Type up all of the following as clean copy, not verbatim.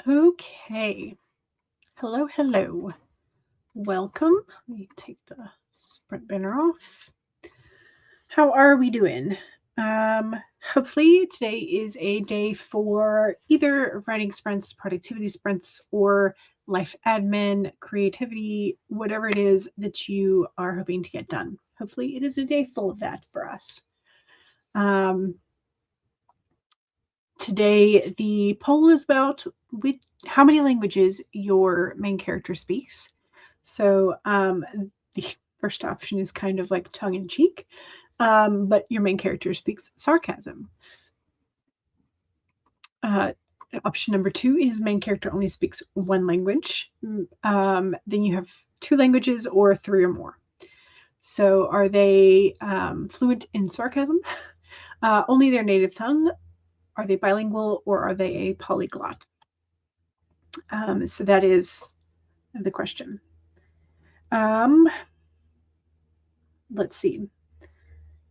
Okay. Hello, hello. Welcome. Let me take the sprint banner off. How are we doing? Hopefully today is a day for either writing sprints, productivity sprints, or life admin, creativity, whatever it is that you are hoping to get done. Hopefully it is a day full of that for us. Today the poll is about how many languages your main character speaks. So the first option is kind of like tongue in cheek, but your main character speaks sarcasm. Option number 2 is main character only speaks one language. Then you have 2 languages or 3 or more. So are they fluent in sarcasm? Only their native tongue? Are they bilingual or are they a polyglot? So that is the question. Let's see.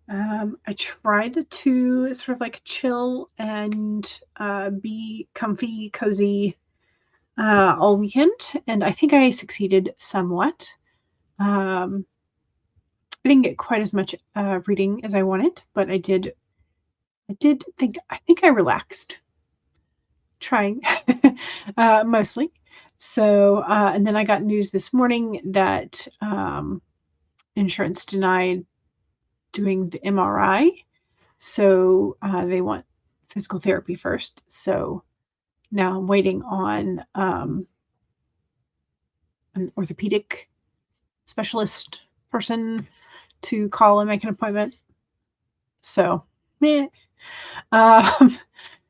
I tried to sort of like chill and be comfy, cozy all weekend, and I think I succeeded somewhat. I didn't get quite as much reading as I wanted, but I think I relaxed trying mostly. So, and then I got news this morning that insurance denied doing the MRI. So they want physical therapy first. So now I'm waiting on an orthopedic specialist person to call and make an appointment. So, meh.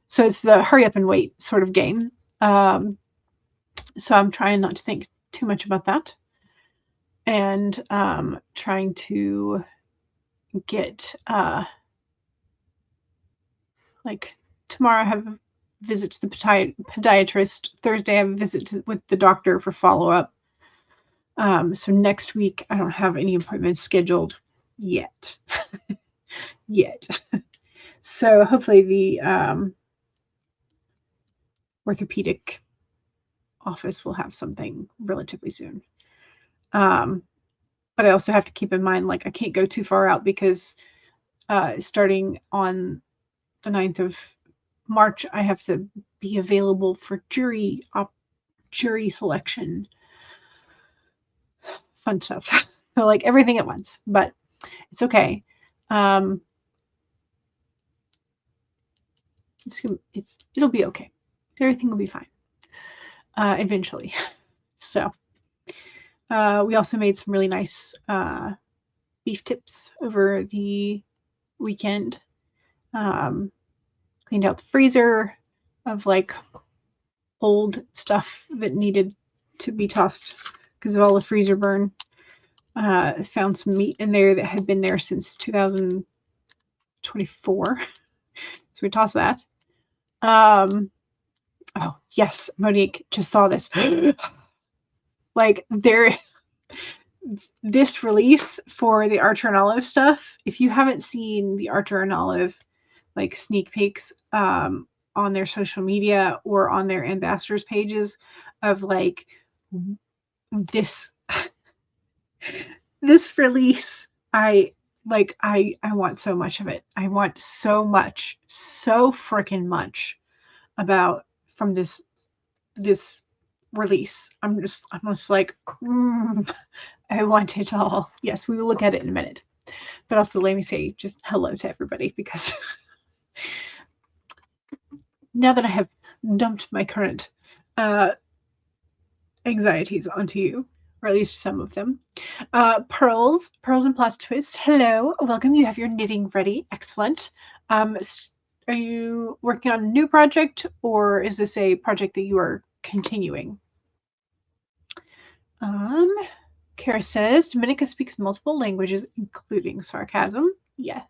So it's the hurry up and wait sort of game. So I'm trying not to think too much about that, and trying to get like tomorrow I have a visit to the podiatrist. Thursday I have a visit with the doctor for follow-up. So next week I don't have any appointments scheduled yet. Yet. So hopefully the orthopedic office will have something relatively soon. But I also have to keep in mind, like, I can't go too far out because starting on the 9th of March, I have to be available for jury selection. Fun stuff. So like everything at once, but it's okay. It'll be okay. Everything will be fine eventually. So we also made some really nice beef tips over the weekend. Cleaned out the freezer of like old stuff that needed to be tossed because of all the freezer burn. Found some meat in there that had been there since 2024. So we tossed that. Oh, yes, Monique just saw this. Like, this release for the Archer and Olive stuff, if you haven't seen the Archer and Olive like sneak peeks on their social media or on their ambassadors pages of like this this release, I want so much of it. I want so much, so freaking much about from this release. I'm just like, I want it all. Yes, we will look at it in a minute. But also let me say just hello to everybody because now that I have dumped my current anxieties onto you, or at least some of them. Pearls and Plot Twist. Hello, welcome. You have your knitting ready. Excellent. Are you working on a new project, or is this a project that you are continuing? Kara says Dominica speaks multiple languages, including sarcasm. Yes.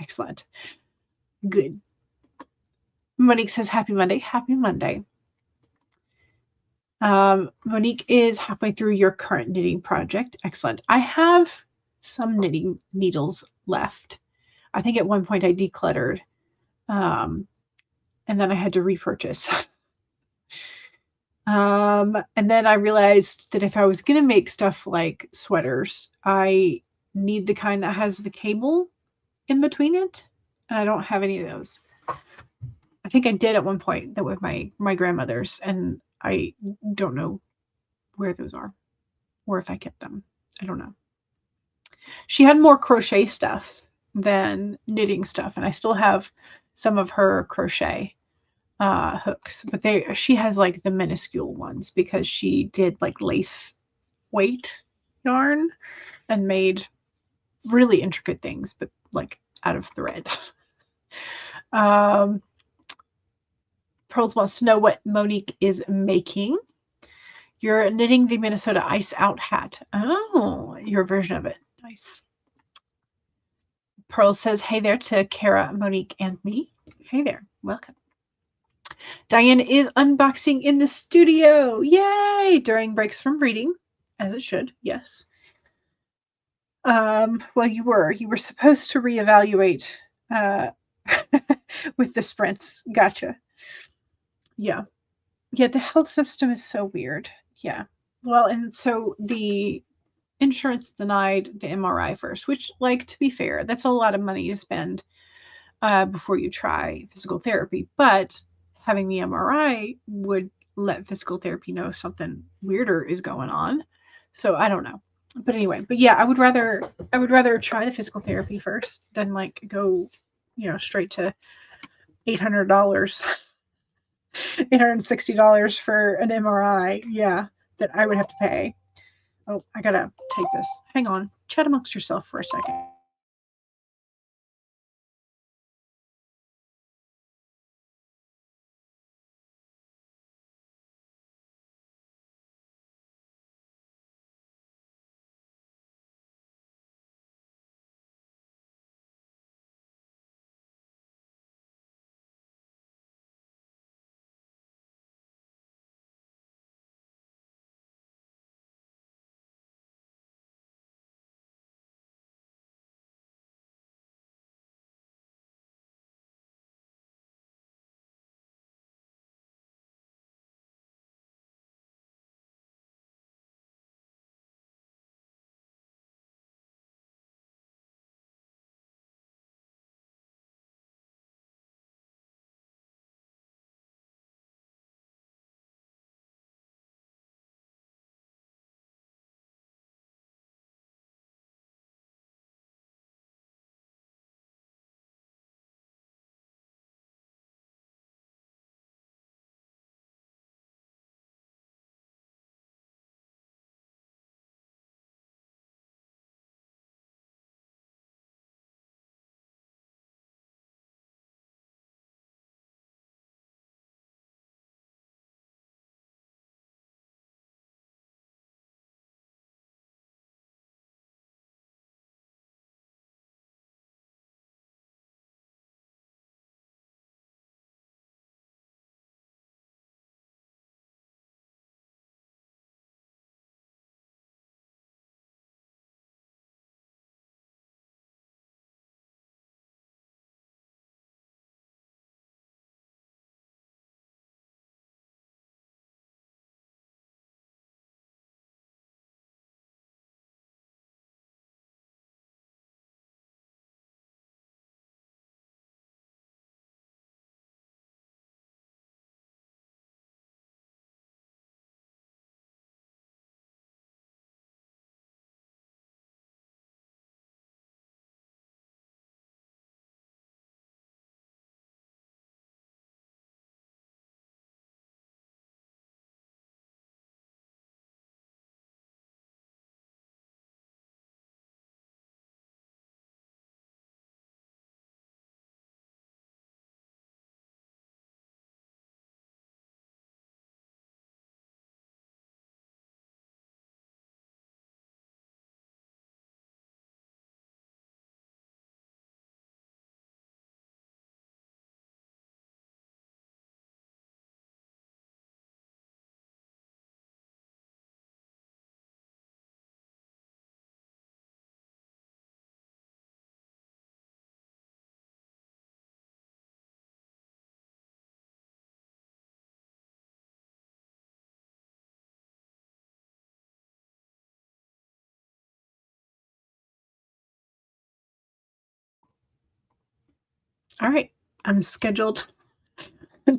Excellent. Good. Monique says happy Monday. Happy Monday. Monique is halfway through your current knitting project. Excellent. I have some knitting needles left. I think at one point I decluttered, and then I had to repurchase. And then I realized that if I was going to make stuff like sweaters, I need the kind that has the cable in between it. And I don't have any of those. I think I did at one point that with my grandmother's, and I don't know where those are or if I kept them. I don't know. She had more crochet stuff than knitting stuff, and I still have some of her crochet hooks, but she has like the minuscule ones because she did like lace weight yarn and made really intricate things, but like out of thread. um, Pearls wants to know what Monique is making. You're knitting the Minnesota Ice Out hat. Oh, your version of it. Nice. Pearl says, hey there to Kara, Monique, and me. Hey there. Welcome. Diane is unboxing in the studio. Yay! During breaks from reading, as it should. Yes. Well, you were supposed to reevaluate uh, with the sprints. Gotcha. Yeah. Yeah, the health system is so weird. Yeah. Well, and so the insurance denied the MRI first, which, like, to be fair, that's a lot of money to spend before you try physical therapy. But having the MRI would let physical therapy know if something weirder is going on. So I don't know. But anyway, but yeah, I would rather try the physical therapy first than like go, straight to $800, $860 for an MRI. Yeah, that I would have to pay. Oh, I gotta take this. Hang on. Chat amongst yourself for a second. All right. I'm scheduled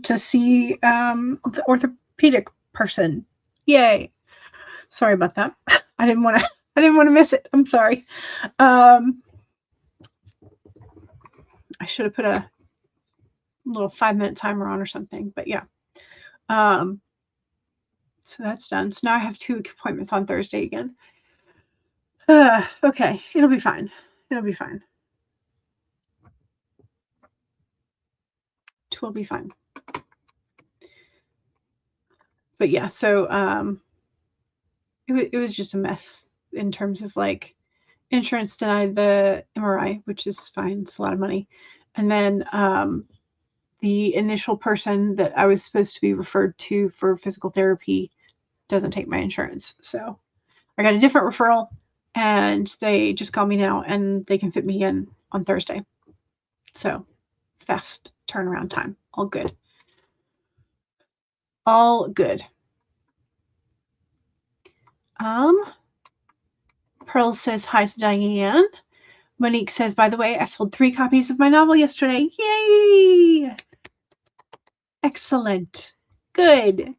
to see the orthopedic person. Yay. Sorry about that. I didn't want to miss it. I'm sorry. I should have put a little 5-minute timer on or something, but yeah. So that's done. So now I have 2 appointments on Thursday again. Okay, it'll be fine. It'll be fine. Twill be fine. But yeah, so it was just a mess in terms of like insurance denied the MRI, which is fine. It's a lot of money. And then the initial person that I was supposed to be referred to for physical therapy doesn't take my insurance. So I got a different referral and they just called me now and they can fit me in on Thursday. So fast turnaround time. All good. All good. Pearl says hi to Diane. Monique says, by the way, I sold 3 copies of my novel yesterday. Yay! Excellent. Good.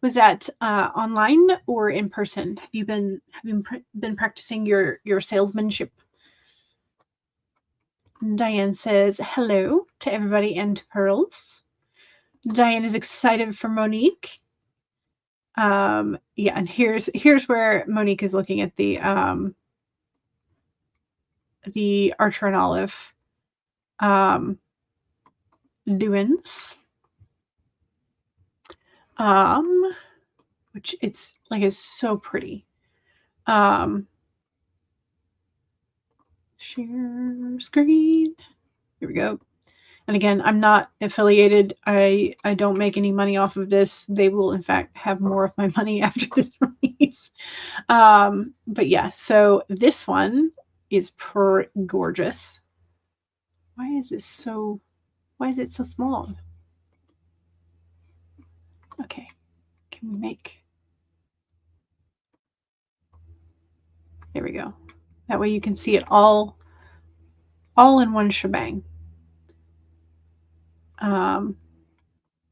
Was that online or in person? Have you been practicing your salesmanship? Diane says hello to everybody and to Pearls. Diane is excited for Monique. Yeah, and here's where Monique is looking at the Archer and Olive doings. Which it's like is so pretty. Share screen. Here we go. And again, I'm not affiliated. I don't make any money off of this. They will, in fact, have more of my money after this release. But yeah, so this one is gorgeous. Why is it so small? Okay, can we make... There we go. That way you can see it all in one shebang. And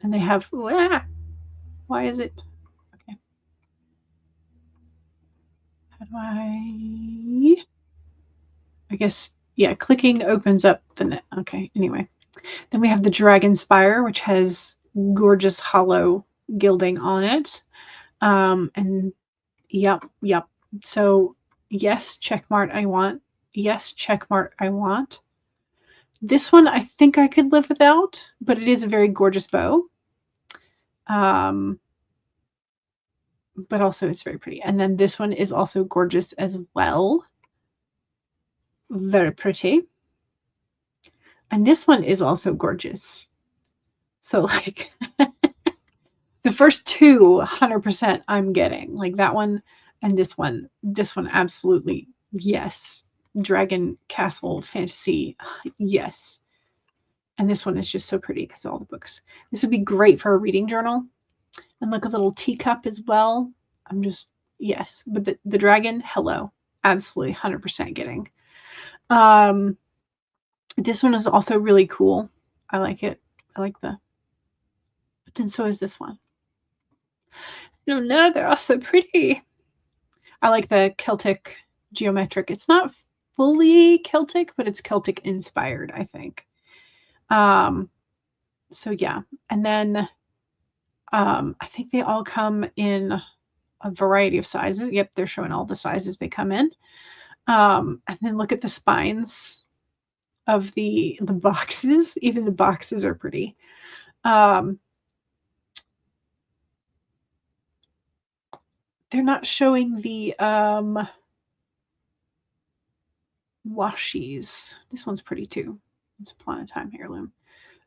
they have... Why is it... Okay. How do I guess, yeah, clicking opens up the net. Okay, anyway. Then we have the Dragon Spire, which has gorgeous hollow gilding on it. And yep. So yes, checkmark I want. Yes, checkmark I want. This one I think I could live without, but it is a very gorgeous bow. But also it's very pretty. And then this one is also gorgeous as well. Very pretty. And this one is also gorgeous. So like the first 2, 100% I'm getting. Like that one and this one. This one absolutely, yes. Dragon Castle Fantasy, yes. And this one is just so pretty because of all the books. This would be great for a reading journal. And look, a little teacup as well. I'm just, yes. But the dragon, hello. Absolutely 100% getting. This one is also really cool. I like it. I like but then so is this one. No, they're all so pretty. I like the Celtic geometric. It's not fully Celtic, but it's Celtic inspired, I think. So yeah. And then I think they all come in a variety of sizes. Yep, they're showing all the sizes they come in. And then look at the spines of the boxes. Even the boxes are pretty. They're not showing the washies. This one's pretty too. It's a Upon a Time heirloom.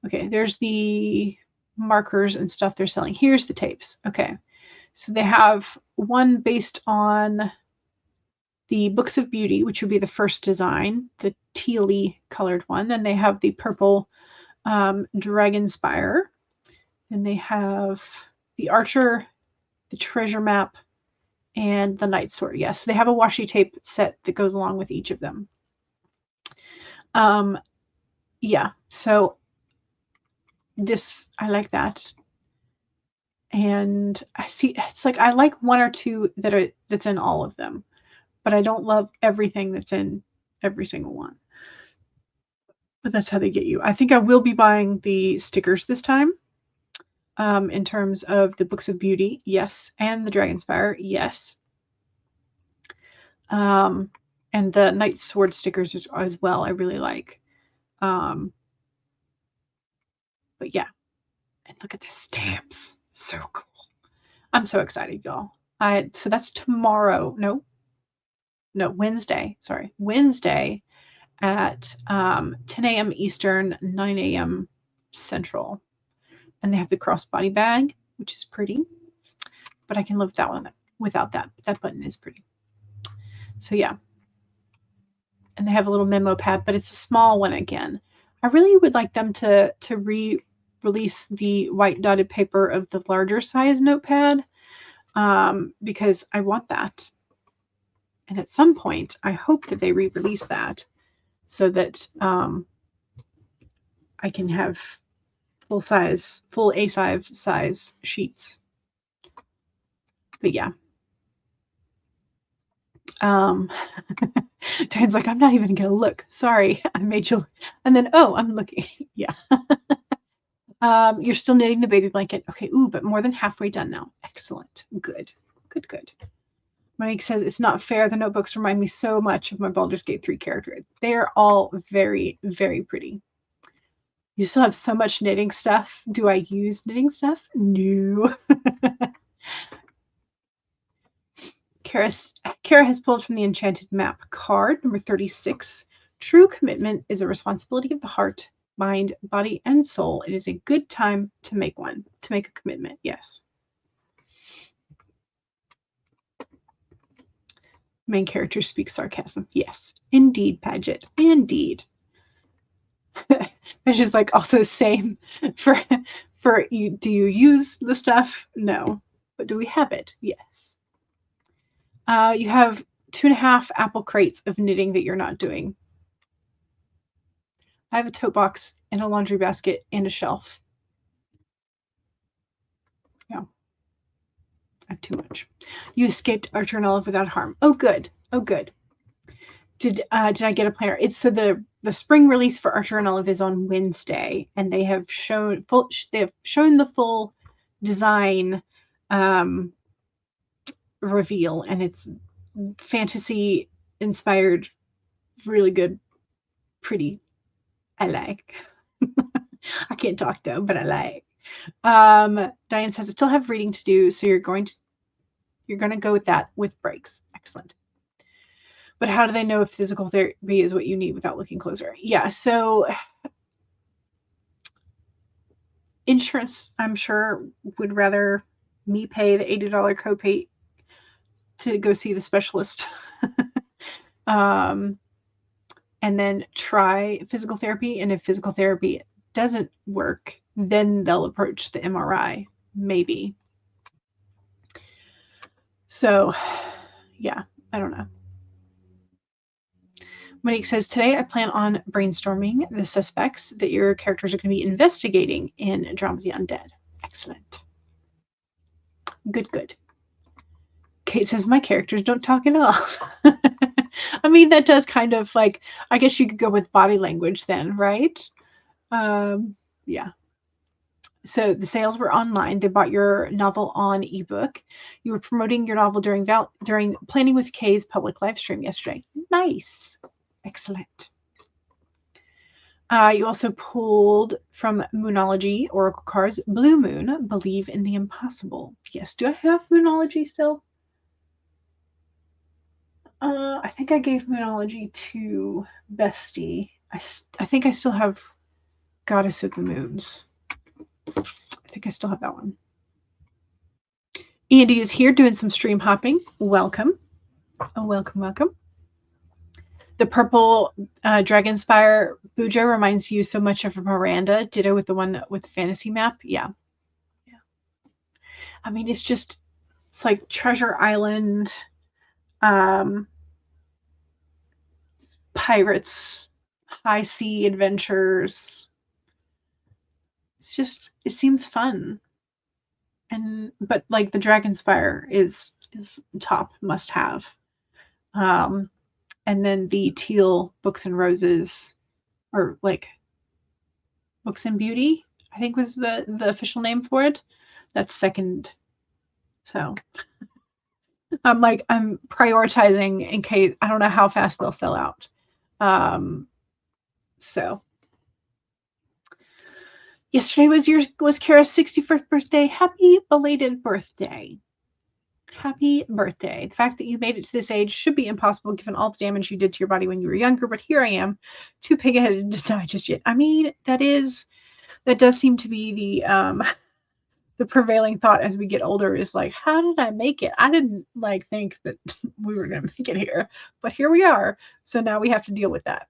Okay, there's the markers and stuff they're selling. Here's the tapes. Okay, so they have one based on the Books of Beauty, which would be the first design, the tealy colored one. Then they have the purple Dragon Spire. Then they have the Archer, the Treasure Map, and the Night Sword. Yes, they have a washi tape set that goes along with each of them. yeah, so this, I like that. And I see, it's like I like one or two that's in all of them, but I don't love everything that's in every single one. But that's how they get you. I think I will be buying the stickers this time. In terms of the Books of Beauty, yes, and the Dragonspire, yes. And the Knight's Sword stickers as well, I really like. But yeah, and look at the stamps, so cool. I'm so excited, y'all. So that's tomorrow. No, Wednesday. Sorry, Wednesday at 10 a.m. Eastern, 9 a.m. Central. And they have the crossbody bag, which is pretty. But I can live that one without that. That button is pretty. So yeah. And they have a little memo pad, but it's a small one again. I really would like them to re-release the white dotted paper of the larger size notepad, because I want that. And at some point, I hope that they re-release that so that I can have full A5 size sheets. But yeah. Dan's like, I'm not even gonna look. Sorry, I made you. And then, oh, I'm looking. Yeah. You're still knitting the baby blanket. Okay. Ooh, but more than halfway done now. Excellent. Good. Good. Good. Monique says it's not fair. The notebooks remind me so much of my Baldur's Gate 3 character. They are all very, very pretty. You still have so much knitting stuff. Do I use knitting stuff? No. Kara has pulled from the Enchanted Map card, number 36. True commitment is a responsibility of the heart, mind, body, and soul. It is a good time to make one, to make a commitment. Yes. Main character speaks sarcasm. Yes, indeed, Paget. Indeed. It's just like also same for you. Do you use the stuff? No. But do we have it? Yes. You have 2.5 apple crates of knitting that you're not doing. I have a tote box and a laundry basket and a shelf. Yeah. I have too much. You escaped Archer and Olive without harm. Oh, good. Oh, good. Did I get a planner? It's so the spring release for Archer and Olive is on Wednesday, and they have shown the full design reveal, and it's fantasy inspired, really good, pretty. I like. I can't talk though, but I like. Diane says I still have reading to do, so you're going to go with that with breaks. Excellent. But how do they know if physical therapy is what you need without looking closer? Yeah, so insurance, I'm sure, would rather me pay the $80 copay to go see the specialist. And then try physical therapy. And if physical therapy doesn't work, then they'll approach the MRI, maybe. So, yeah, I don't know. Monique says, today I plan on brainstorming the suspects that your characters are going to be investigating in Drama of the Undead. Excellent. Good, good. Kate says, my characters don't talk at all. I mean, that does kind of like, I guess you could go with body language then, right? Yeah. So the sales were online. They bought your novel on ebook. You were promoting your novel during Planning with Kay's public live stream yesterday. Nice. Excellent. You also pulled from Moonology Oracle cards. Blue Moon, believe in the impossible. Yes. Do I have Moonology still? I think I gave Moonology to Bestie. I think I still have Goddess of the Moons. I think I still have that one. Andy is here doing some stream hopping. Welcome. Oh, welcome, welcome. The purple Dragonspire Bujo reminds you so much of Miranda. Ditto with the one with the fantasy map. Yeah. Yeah. I mean, it's like Treasure Island, pirates, high sea adventures. It seems fun. But like the Dragonspire is top must have. And then the teal Books and Roses, or like Books and Beauty, I think was the official name for it. That's second. So I'm prioritizing in case I don't know how fast they'll sell out. So yesterday was Kara's 61st birthday. Happy belated birthday. Happy birthday. The fact that you made it to this age should be impossible given all the damage you did to your body when you were younger, but here I am, too pig-headed to die just yet. I mean, that does seem to be the prevailing thought as we get older is like, how did I make it? I didn't think that we were going to make it here, but here we are. So now we have to deal with that.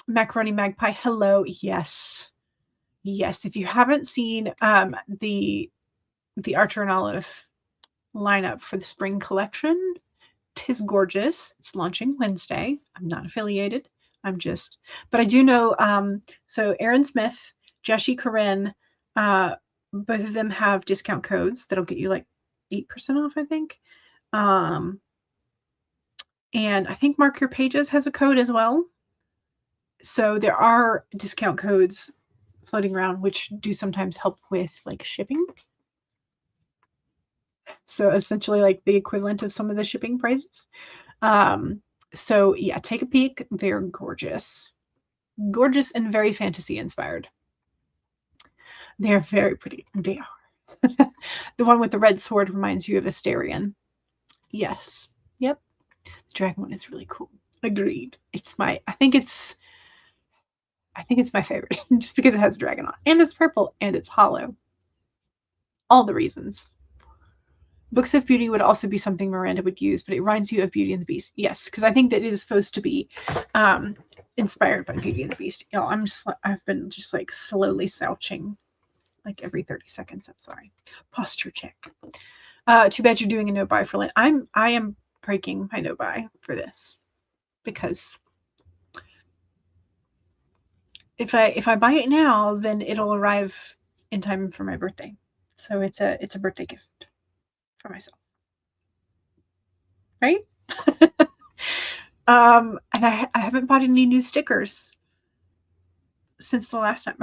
Macaroni Magpie, hello. Yes. Yes. If you haven't seen the Archer and Olive lineup for the spring collection, 'tis gorgeous. It's launching Wednesday. I'm not affiliated. But I do know, so Aaron Smith, Jessie Corinne, both of them have discount codes that'll get you like 8% off, I think. And I think Mark Your Pages has a code as well. So there are discount codes floating around, which do sometimes help with like shipping. So essentially like the equivalent of some of the shipping prices. So yeah, take a peek. They're gorgeous. Gorgeous and very fantasy inspired. They're very pretty. They are. The one with the red sword reminds you of Asterion. Yes. Yep. The dragon one is really cool. Agreed. I think it's my favorite just because it has a dragon on. And it's purple and it's hollow. All the reasons. Books of Beauty would also be something Miranda would use, but it reminds you of Beauty and the Beast. Yes, because I think that it is supposed to be inspired by Beauty and the Beast. You know, I've been just like slowly slouching like every 30 seconds. I'm sorry. Posture check. Too bad you're doing a no buy for Lynn. I am breaking my no buy for this because if I buy it now, then it'll arrive in time for my birthday. So it's a birthday gift for myself. Right? And I haven't bought any new stickers since the last time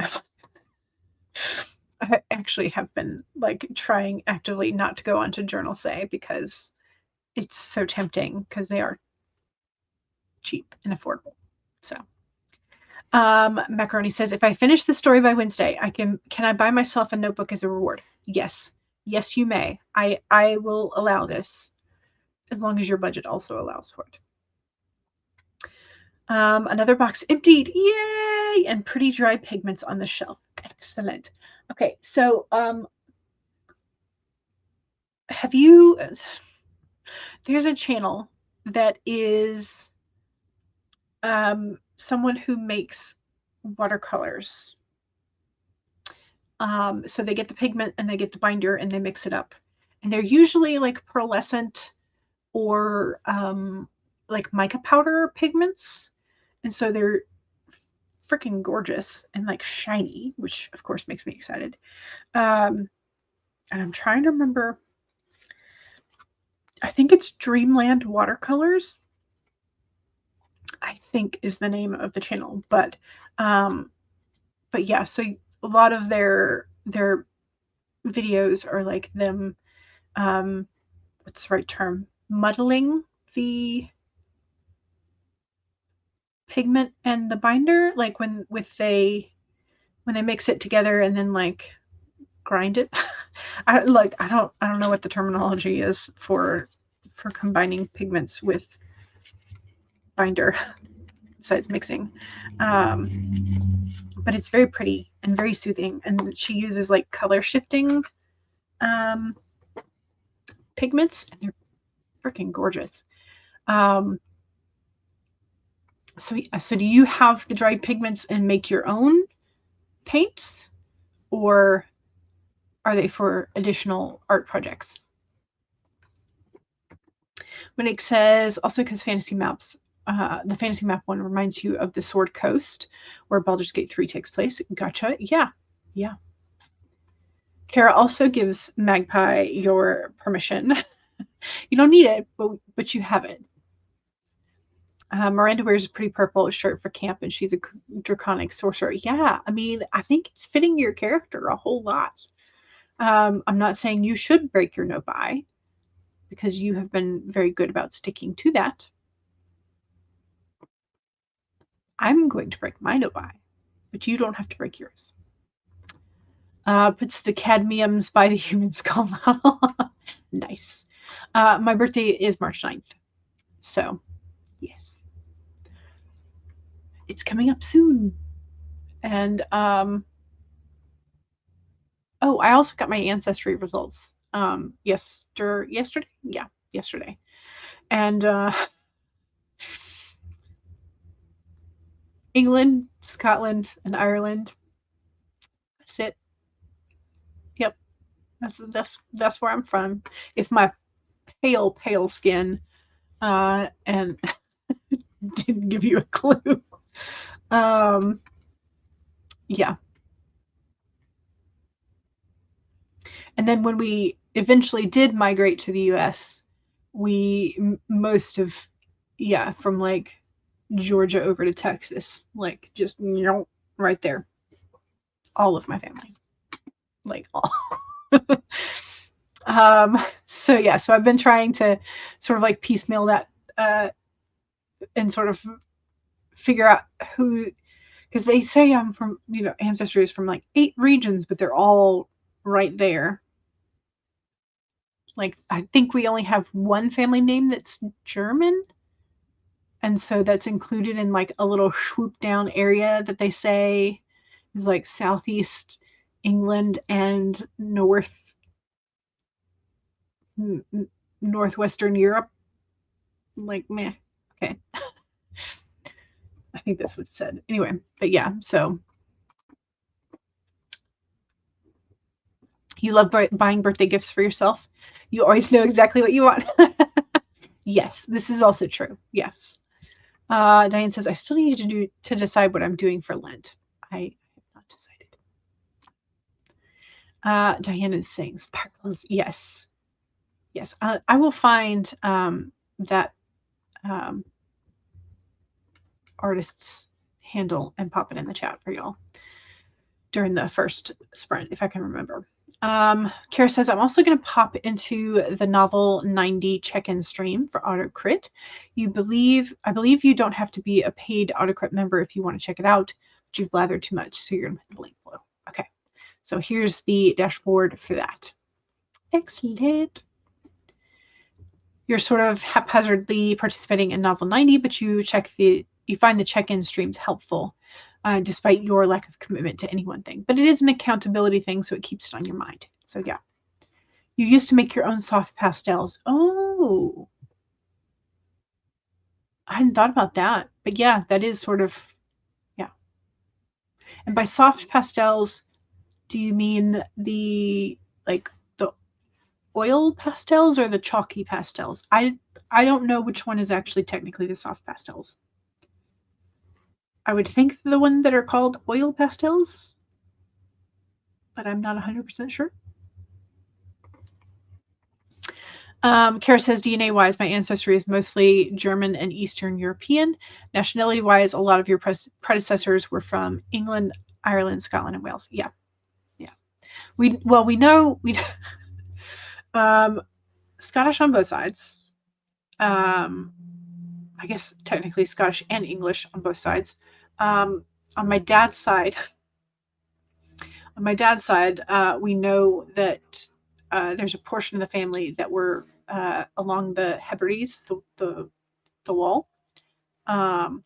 I actually have been like trying actively not to go onto Journal Say because it's so tempting because they are cheap and affordable. So Macaroni says, if I finish the story by Wednesday, can I buy myself a notebook as a reward? Yes. Yes, you may. I will allow this as long as your budget also allows for it. Another box emptied. Yay! And pretty dry pigments on the shelf. Excellent. Okay, so there's a channel that is someone who makes watercolors. So they get the pigment and they get the binder and they mix it up. And they're usually like pearlescent or like mica powder pigments. And so they're freaking gorgeous and like shiny, which of course makes me excited. And I'm trying to remember. I think it's Dreamland Watercolors, I think is the name of the channel. But yeah, so a lot of their videos are like them, what's the right term? Muddling the pigment and the binder, like when they mix it together and then like grind it. I don't know what the terminology is for combining pigments with binder besides mixing. But it's very pretty and very soothing, and she uses like color shifting pigments, and they're freaking gorgeous. So do you have the dried pigments and make your own paints, or are they for additional art projects? When it says, also because fantasy maps the fantasy map one reminds you of the Sword Coast, where Baldur's Gate 3 takes place. Gotcha. Yeah. Yeah. Kara also gives Magpie your permission. You don't need it, but you have it. Miranda wears a pretty purple shirt for camp, and she's a draconic sorcerer. Yeah, I mean, I think it's fitting your character a whole lot. I'm not saying you should break your no buy, because you have been very good about sticking to that. I'm going to break my no buy, but you don't have to break yours. Puts the cadmiums by the human skull model. Nice. My birthday is March 9th. So, yes. It's coming up soon. And, oh, I also got my ancestry results yesterday. Yeah, yesterday. And England, Scotland, and Ireland. That's it. Yep. That's where I'm from. If my pale skin and didn't give you a clue. Yeah. And then when we eventually did migrate to the US, we most of, from like Georgia over to Texas, like just right there. All of my family. Like all. So yeah, so I've been trying to sort of like piecemeal that and sort of figure out who, because they say I'm from, ancestry is from like 8 regions, but they're all right there. Like, I think we only have one family name that's German. And so that's included in like a little swoop down area that they say is like Southeast England and Northwestern Europe. Like, meh. Okay. I think that's what it said. Anyway, but yeah, so you love buying birthday gifts for yourself. You always know exactly what you want. Yes, this is also true. Yes. Diane says, I still need to decide what I'm doing for Lent. I have not decided. Diane is saying sparkles. Yes. Yes. I will find that artist's handle and pop it in the chat for y'all during the first sprint, if I can remember. Kara says, I'm also going to pop into the novel 90 check-in stream for AutoCrit. I believe you don't have to be a paid AutoCrit member if you want to check it out, but you've blathered too much, so you're going to put the link below. Okay, so here's the dashboard for that. Excellent. You're sort of haphazardly participating in novel 90, but you find the check-in streams helpful. Despite your lack of commitment to any one thing. But it is an accountability thing, so it keeps it on your mind. So yeah. You used to make your own soft pastels. Oh. I hadn't thought about that. But yeah, that is sort of, yeah. And by soft pastels, do you mean the oil pastels or the chalky pastels? I don't know which one is actually technically the soft pastels. I would think the one that are called oil pastels, but I'm not 100% sure. Kara says, DNA-wise, my ancestry is mostly German and Eastern European. Nationality-wise, a lot of your predecessors were from England, Ireland, Scotland, and Wales. Yeah. Yeah. We know Scottish on both sides. I guess technically Scottish and English on both sides. On my dad's side, we know that there's a portion of the family that were along the Hebrides, the wall, and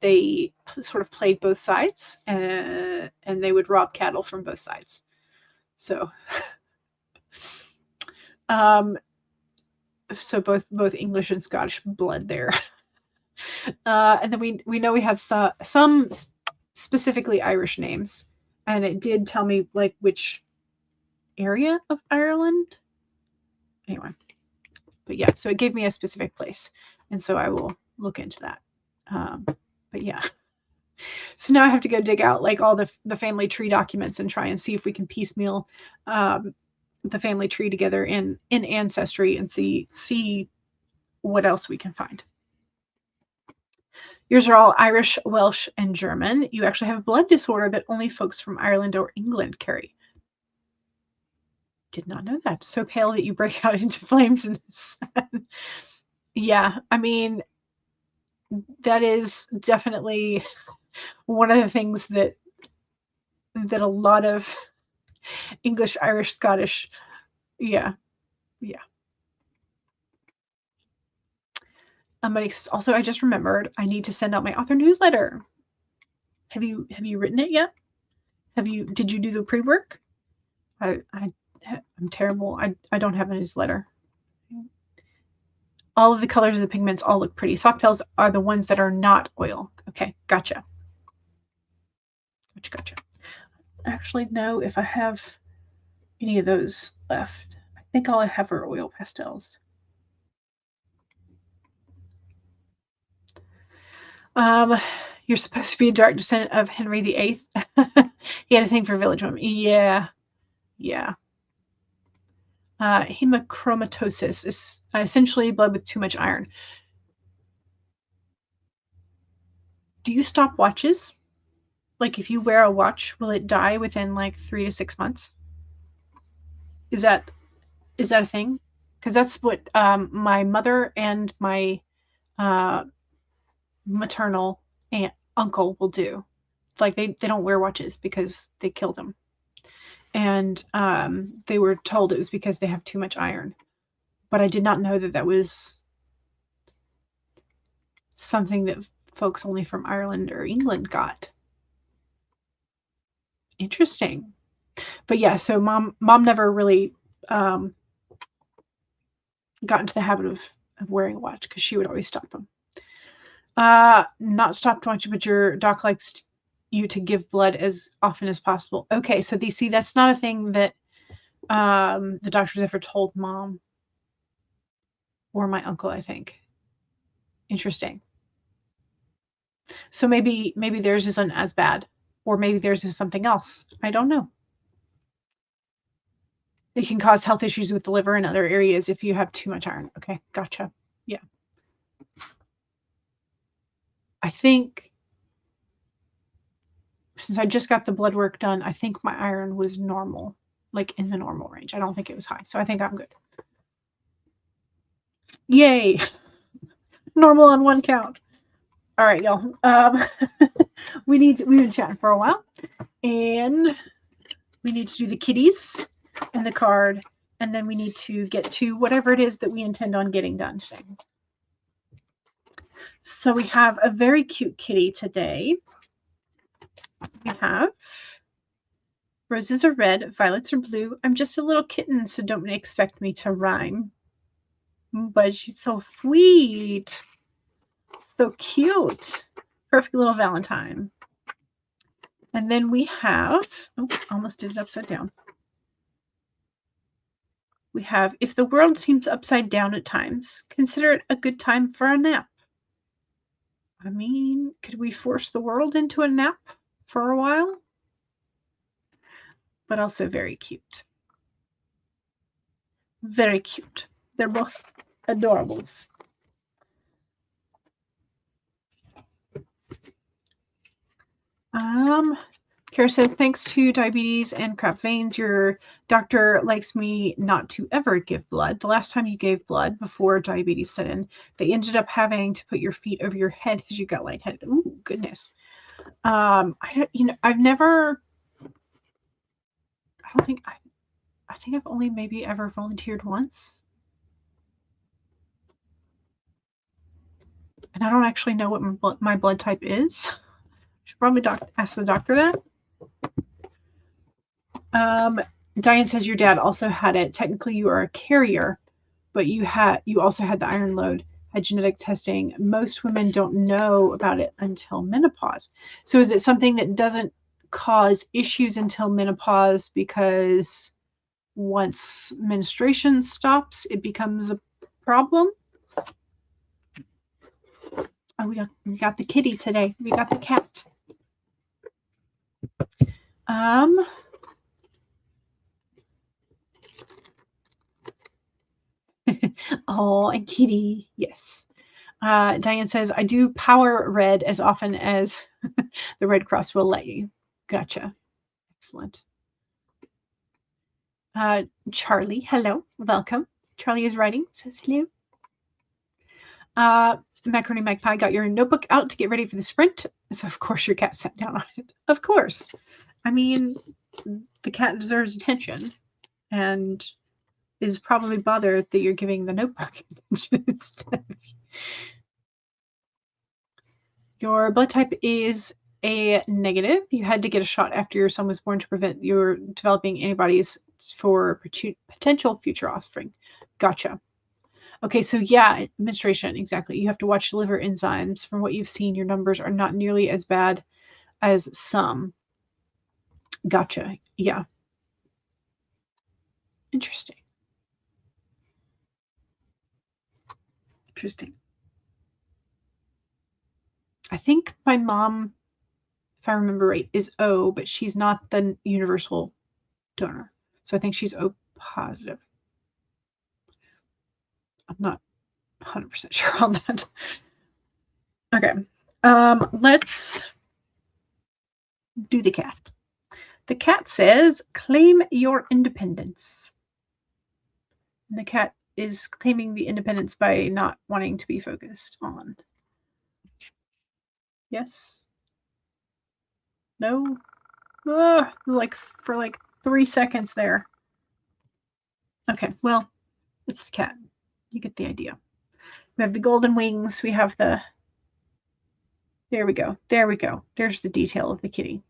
they sort of played both sides, and they would rob cattle from both sides. So, so both English and Scottish blood there. And then we know we have some specifically Irish names, and it did tell me like which area of Ireland. Anyway, but yeah, so it gave me a specific place, and so I will look into that. But yeah. So now I have to go dig out like all the family tree documents and try and see if we can piecemeal the family tree together in Ancestry and see what else we can find. Yours are all Irish, Welsh, and German. You actually have a blood disorder that only folks from Ireland or England carry. Did not know that. So pale that you break out into flames in the sun. Yeah, I mean, that is definitely one of the things that a lot of English, Irish, Scottish, yeah. But also, I just remembered I need to send out my author newsletter. Have you written it yet? Did you do the pre-work? I'm terrible. I don't have a newsletter. All of the colors of the pigments all look pretty. Soft pales are the ones that are not oil. Okay, gotcha. Gotcha. I actually know if I have any of those left. I think all I have are oil pastels. You're supposed to be a direct descendant of Henry VIII. He had a thing for village women. Yeah. Hemochromatosis is essentially blood with too much iron. Do you stop watches? Like if you wear a watch, will it die within like 3 to 6 months? Is that a thing? Because that's what my mother and my maternal uncle will do. Like they don't wear watches because they kill them. And they were told it was because they have too much iron. But I did not know that was something that folks only from Ireland or England got. Interesting. But yeah, so mom never really got into the habit of wearing a watch because she would always stop them. Not stopped watching, but your doc likes you to give blood as often as possible. Okay, so that's not a thing that the doctors ever told mom or my uncle, I think. Interesting. So maybe theirs isn't as bad, or maybe theirs is something else. I don't know. It can cause health issues with the liver and other areas if you have too much iron. Okay, gotcha. Yeah. I think since I just got the blood work done, I think my iron was normal, like in the normal range. I don't think it was high, so I think I'm good. Yay! Normal on one count. All right, y'all. We've been chatting for a while, and we need to do the kitties and the card, and then we need to get to whatever it is that we intend on getting done today. So we have a very cute kitty today. We have roses are red, violets are blue. I'm just a little kitten, so don't expect me to rhyme. But she's so sweet. So cute. Perfect little Valentine. And then we have, almost did it upside down. We have, if the world seems upside down at times, consider it a good time for a nap. I mean, could we force the world into a nap for a while? But also very cute. Very cute. They're both adorables. Kara said, thanks to diabetes and crap veins, your doctor likes me not to ever give blood. The last time you gave blood before diabetes set in, they ended up having to put your feet over your head because you got lightheaded. Ooh, goodness. I think I've only maybe ever volunteered once. And I don't actually know what my blood type is. I should probably ask the doctor that. Diane says your dad also had it. Technically, you are a carrier, but you also had the iron load, had genetic testing. Most women don't know about it until menopause. So is it something that doesn't cause issues until menopause because once menstruation stops, it becomes a problem? Oh, we got the kitty today. We got the cat. Oh, and kitty. Yes. Diane says, I do power red as often as the Red Cross will let you. Gotcha. Excellent. Charlie, hello. Welcome. Charlie is writing. Says hello. Macaroni Magpie got your notebook out to get ready for the sprint. So, of course, your cat sat down on it. Of course. I mean, the cat deserves attention and is probably bothered that you're giving the notebook attention instead. Your blood type is a negative. You had to get a shot after your son was born to prevent your developing antibodies for potential future offspring. Gotcha. Okay, so yeah, menstruation, exactly. You have to watch liver enzymes. From what you've seen, your numbers are not nearly as bad as some. Gotcha. Yeah. Interesting. Interesting. I think my mom, if I remember right, is O, but she's not the universal donor. So I think she's O positive. I'm not 100% sure on that. Okay. Let's do the cat. The cat says, claim your independence. And the cat is claiming the independence by not wanting to be focused on. Yes? No? Like for like 3 seconds there. Okay, well, it's the cat. You get the idea. We have the golden wings. We have the... There we go. There we go. There's the detail of the kitty.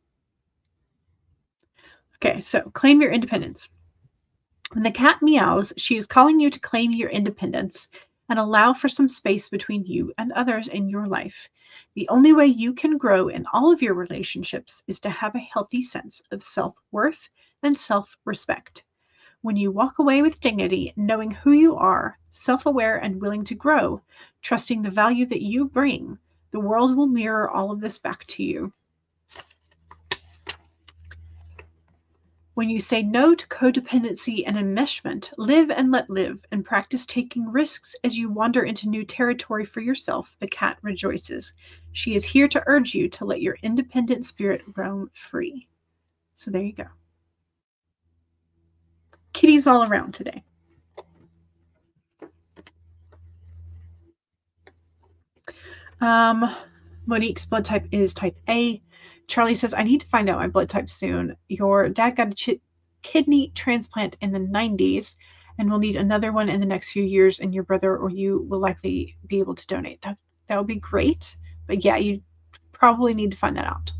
Okay, so claim your independence. When the cat meows, she is calling you to claim your independence and allow for some space between you and others in your life. The only way you can grow in all of your relationships is to have a healthy sense of self-worth and self-respect. When you walk away with dignity, knowing who you are, self-aware and willing to grow, trusting the value that you bring, the world will mirror all of this back to you. When you say no to codependency and enmeshment, live and let live, and practice taking risks as you wander into new territory for yourself, the cat rejoices. She is here to urge you to let your independent spirit roam free. So there you go. Kitties all around today. Monique's blood type is type A. Charlie says, I need to find out my blood type soon. Your dad got a kidney transplant in the 90s and will need another one in the next few years, and your brother or you will likely be able to donate. That would be great. But yeah, you probably need to find that out.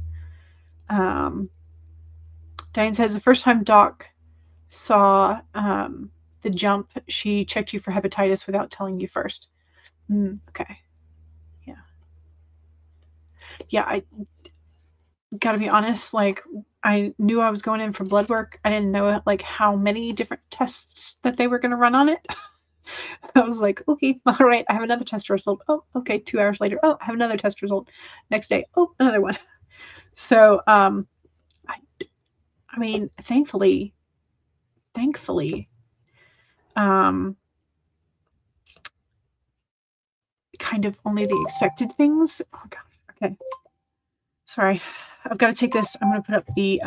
Diane says, the first time Doc saw the jump, she checked you for hepatitis without telling you first. Okay. Yeah, I gotta be honest, like, I knew I was going in for blood work. I didn't know like how many different tests that they were going to run on it. I was like, okay, all right, I have another test result. Oh, okay, 2 hours later. Oh, I have another test result. Next day, oh, another one. So, I mean, thankfully, kind of only the expected things. Oh gosh, okay. Sorry, I've got to take this. I'm going to put up the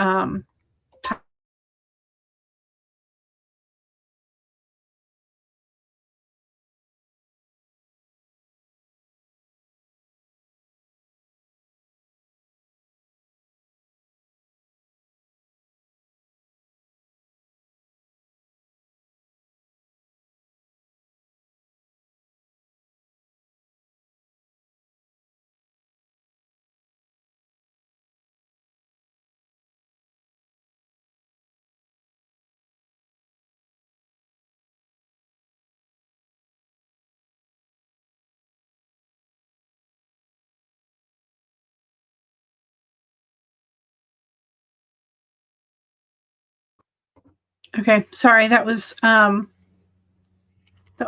okay, sorry, that was the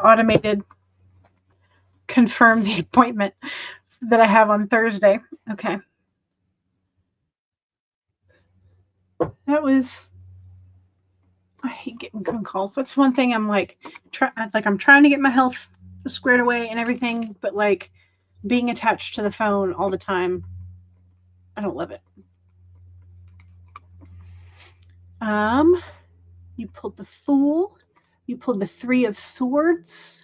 automated confirm the appointment that I have on Thursday. Okay. That was, I hate getting phone calls. That's one thing I'm like, I'm trying to get my health squared away and everything, but like being attached to the phone all the time, I don't love it. You pulled the Fool. You pulled the Three of Swords.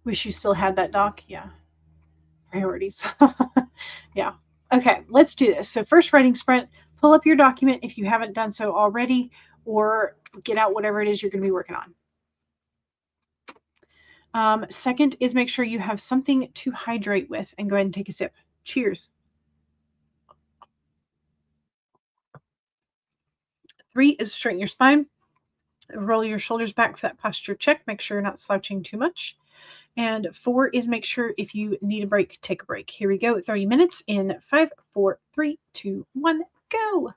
Wish you still had that doc. Yeah. Priorities. Yeah. Okay, let's do this. So first writing sprint, pull up your document if you haven't done so already, or get out whatever it is you're going to be working on. Second is make sure you have something to hydrate with, and go ahead and take a sip. Cheers. 3 is straighten your spine. Roll your shoulders back for that posture check. Make sure you're not slouching too much. And 4 is make sure if you need a break, take a break. Here we go. 30 minutes in 5, 4, 3, 2, 1, go.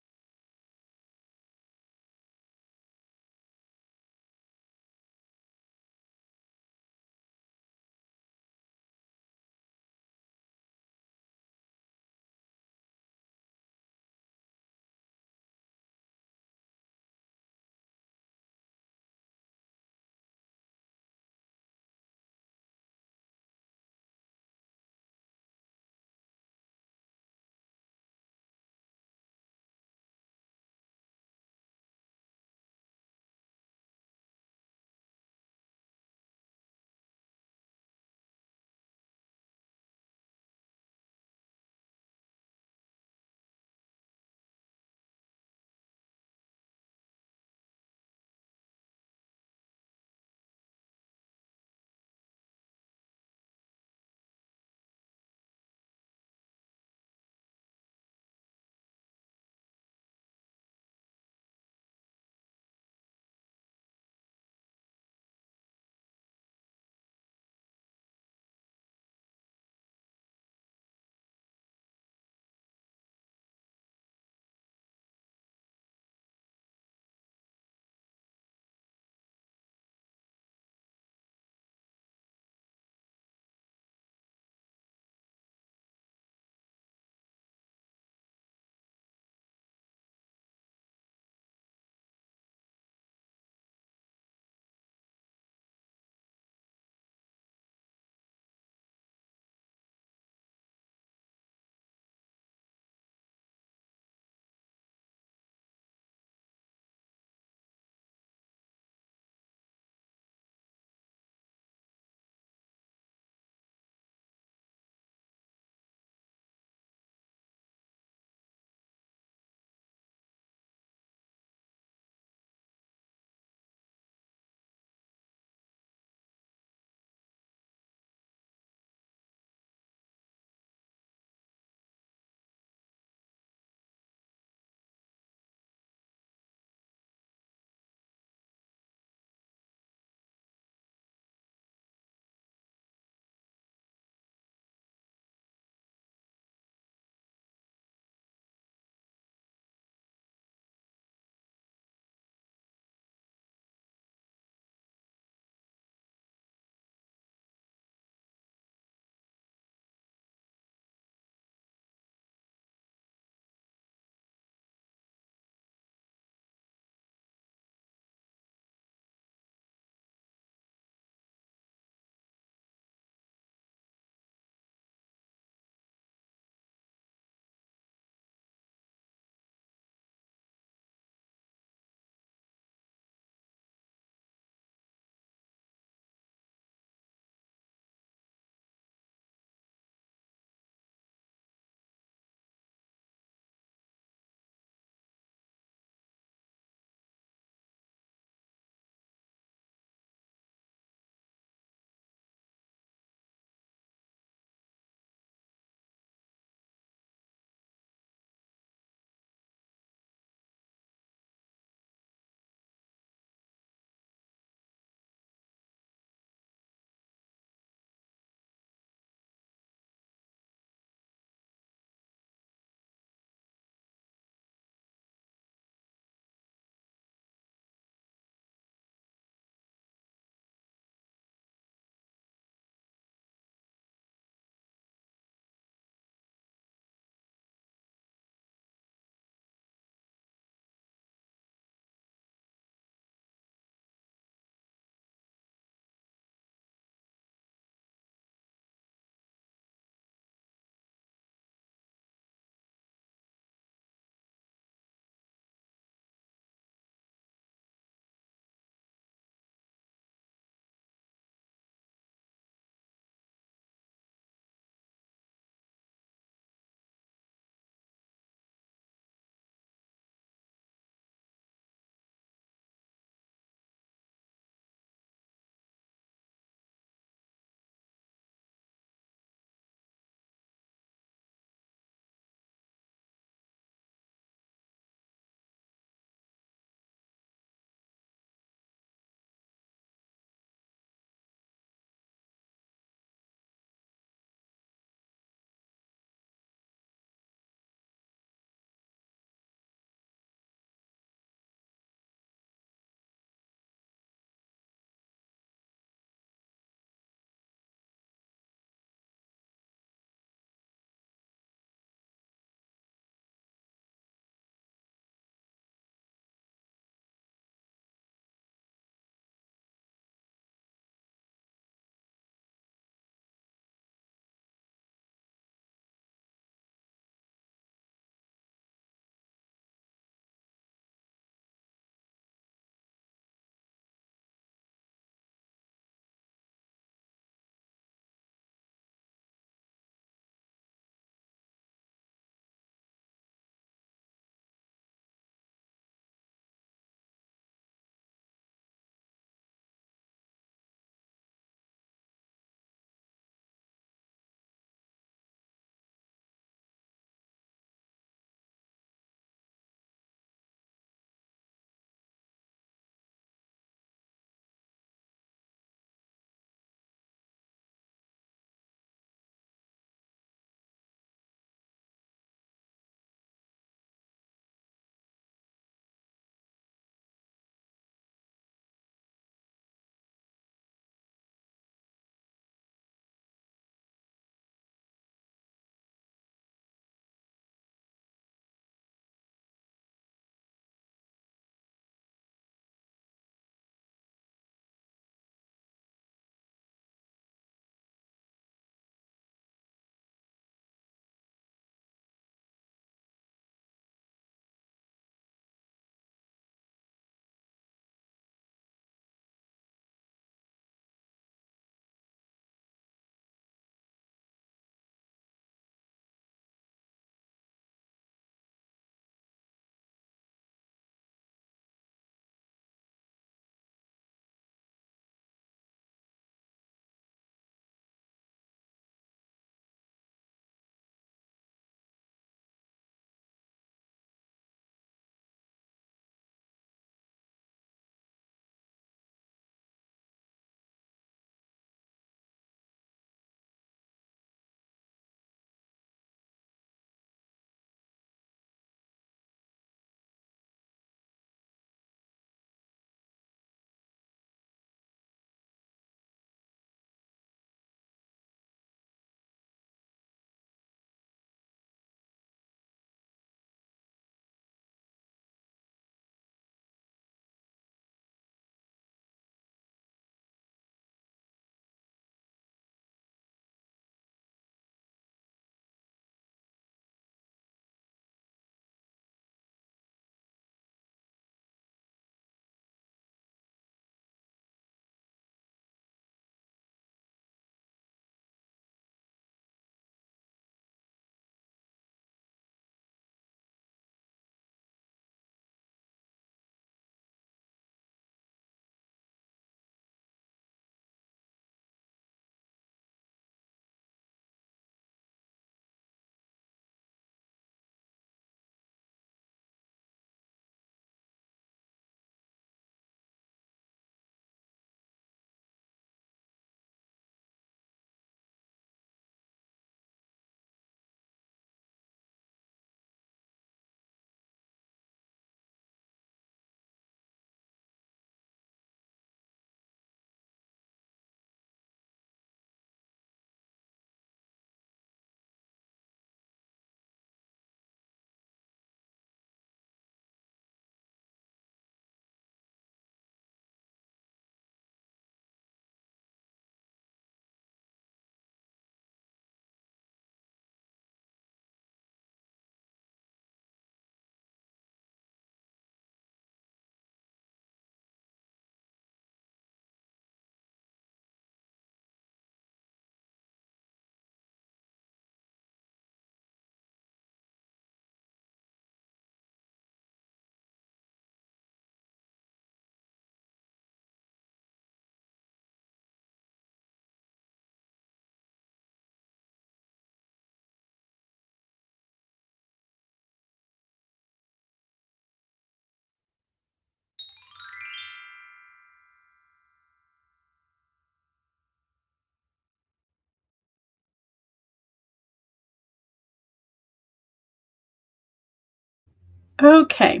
Okay,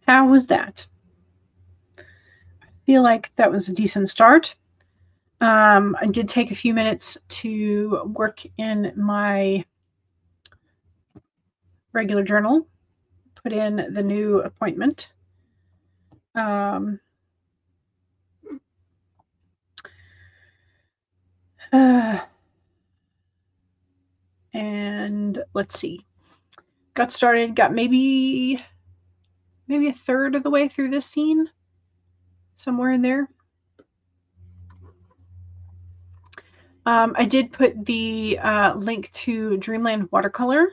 how was that? I feel like that was a decent start. I did take a few minutes to work in my regular journal, put in the new appointment. And let's see. Got started, got maybe a third of the way through this scene, somewhere in there. I did put the link to Dreamland Watercolor,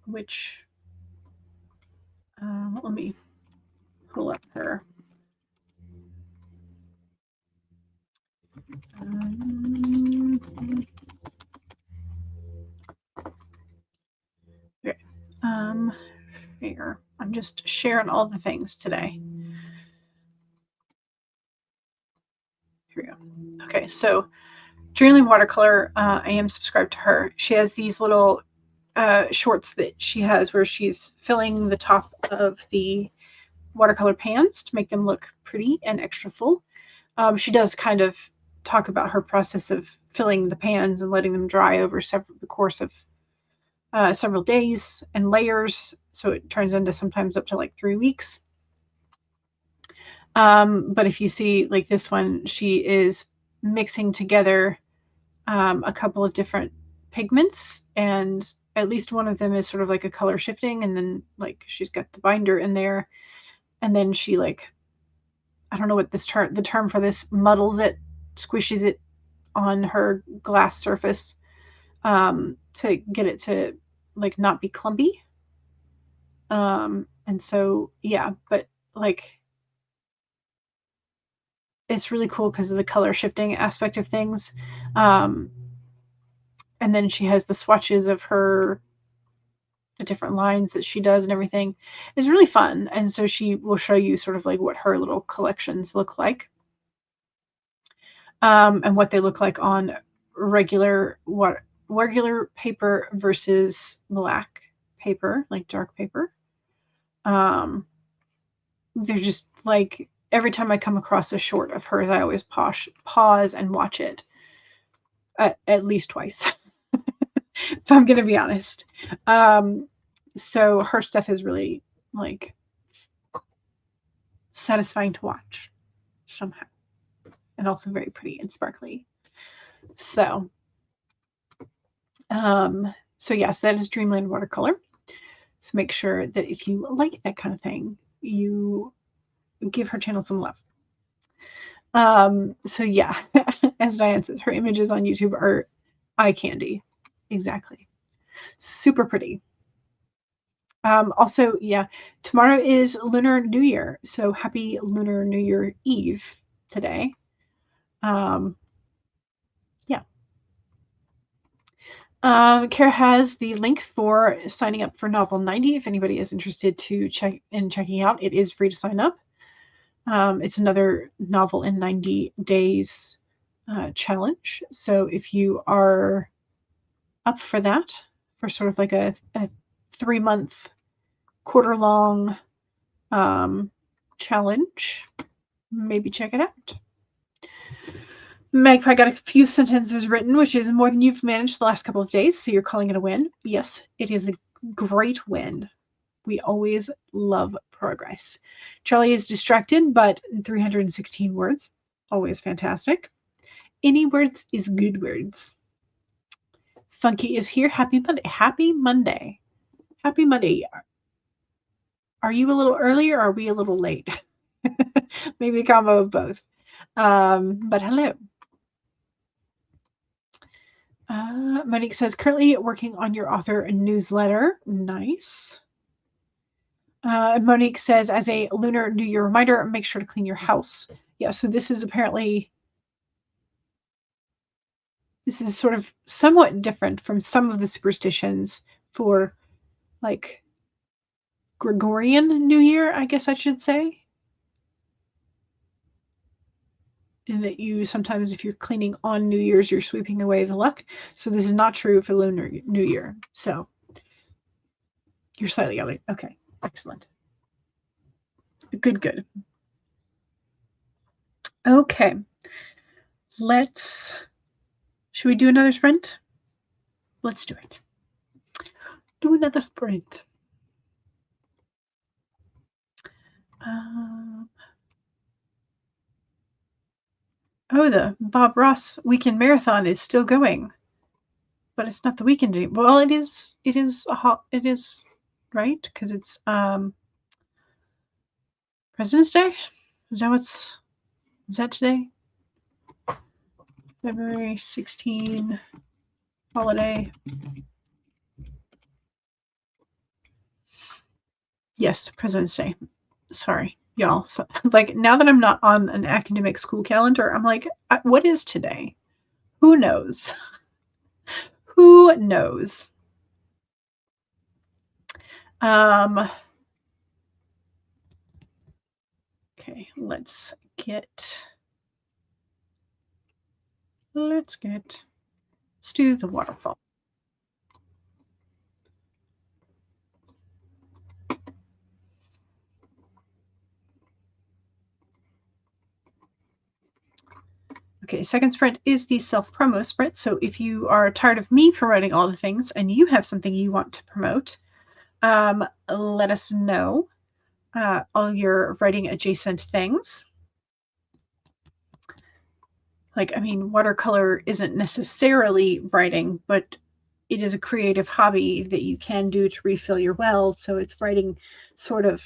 which let me pull up her. Okay. Here. I'm just sharing all the things today. Here we go. Okay, so Dreamland Watercolor, I am subscribed to her. She has these little shorts that she has where she's filling the top of the watercolor pans to make them look pretty and extra full. She does kind of talk about her process of filling the pans and letting them dry over the course of several days and layers, so it turns into sometimes up to like 3 weeks. But if you see like this one, she is mixing together a couple of different pigments, and at least one of them is sort of like a color shifting, and then like she's got the binder in there, and then she like, I don't know what the term for this, muddles it, squishes it on her glass surface to get it to like not be clumpy. And so yeah, but like it's really cool because of the color shifting aspect of things. And then she has the swatches of the different lines that she does and everything. It's really fun. And so she will show you sort of like what her little collections look like. And what they look like on regular paper versus black paper, like dark paper. They're just like, every time I come across a short of hers, I always pause and watch it at least twice, if I'm going to be honest. So her stuff is really like satisfying to watch somehow, and also very pretty and sparkly. So, so yes, that is Dreamland Watercolor. So make sure that if you like that kind of thing, you give her channel some love. So yeah, as Diane says, her images on YouTube are eye candy. Exactly. Super pretty. Also, yeah, tomorrow is Lunar New Year, so happy Lunar New Year Eve today. Yeah. Kara has the link for signing up for Novel 90 if anybody is interested to checking out. It is free to sign up. It's another novel in 90 days challenge. So if you are up for that, for sort of like a 3-month, quarter-long challenge, maybe check it out. Magpie got a few sentences written, which is more than you've managed the last couple of days, so you're calling it a win. Yes, it is a great win. We always love progress. Charlie is distracted, but 316 words. Always fantastic. Any words is good words. Funky is here. Happy Monday. Happy Monday. Happy Monday. Are you a little early or are we a little late? Maybe a combo of both. But hello. Monique says, currently working on your author newsletter. Nice. Monique says, as a Lunar New Year reminder, make sure to clean your house. Yeah, so this is sort of somewhat different from some of the superstitions for like Gregorian New Year, I guess I should say. In that you sometimes, if you're cleaning on New Year's, you're sweeping away the luck. So this is not true for Lunar New Year. So You're slightly elevated. Okay, excellent. Good, good. Okay, should we do another sprint? Let's do it. Do another sprint. Oh, the Bob Ross Weekend Marathon is still going, but it's not the weekend anymore. Well, it is right, because it's President's Day. Is that today? February 16 holiday. Yes, President's Day. Sorry, y'all. So, like, now that I'm not on an academic school calendar, I'm like, what is today? Who knows? Who knows? Okay, let's do the waterfall. Okay, second sprint is the self-promo sprint. So if you are tired of me promoting all the things and you have something you want to promote, let us know all your writing adjacent things. Like, I mean, watercolor isn't necessarily writing, but it is a creative hobby that you can do to refill your wells. So it's writing sort of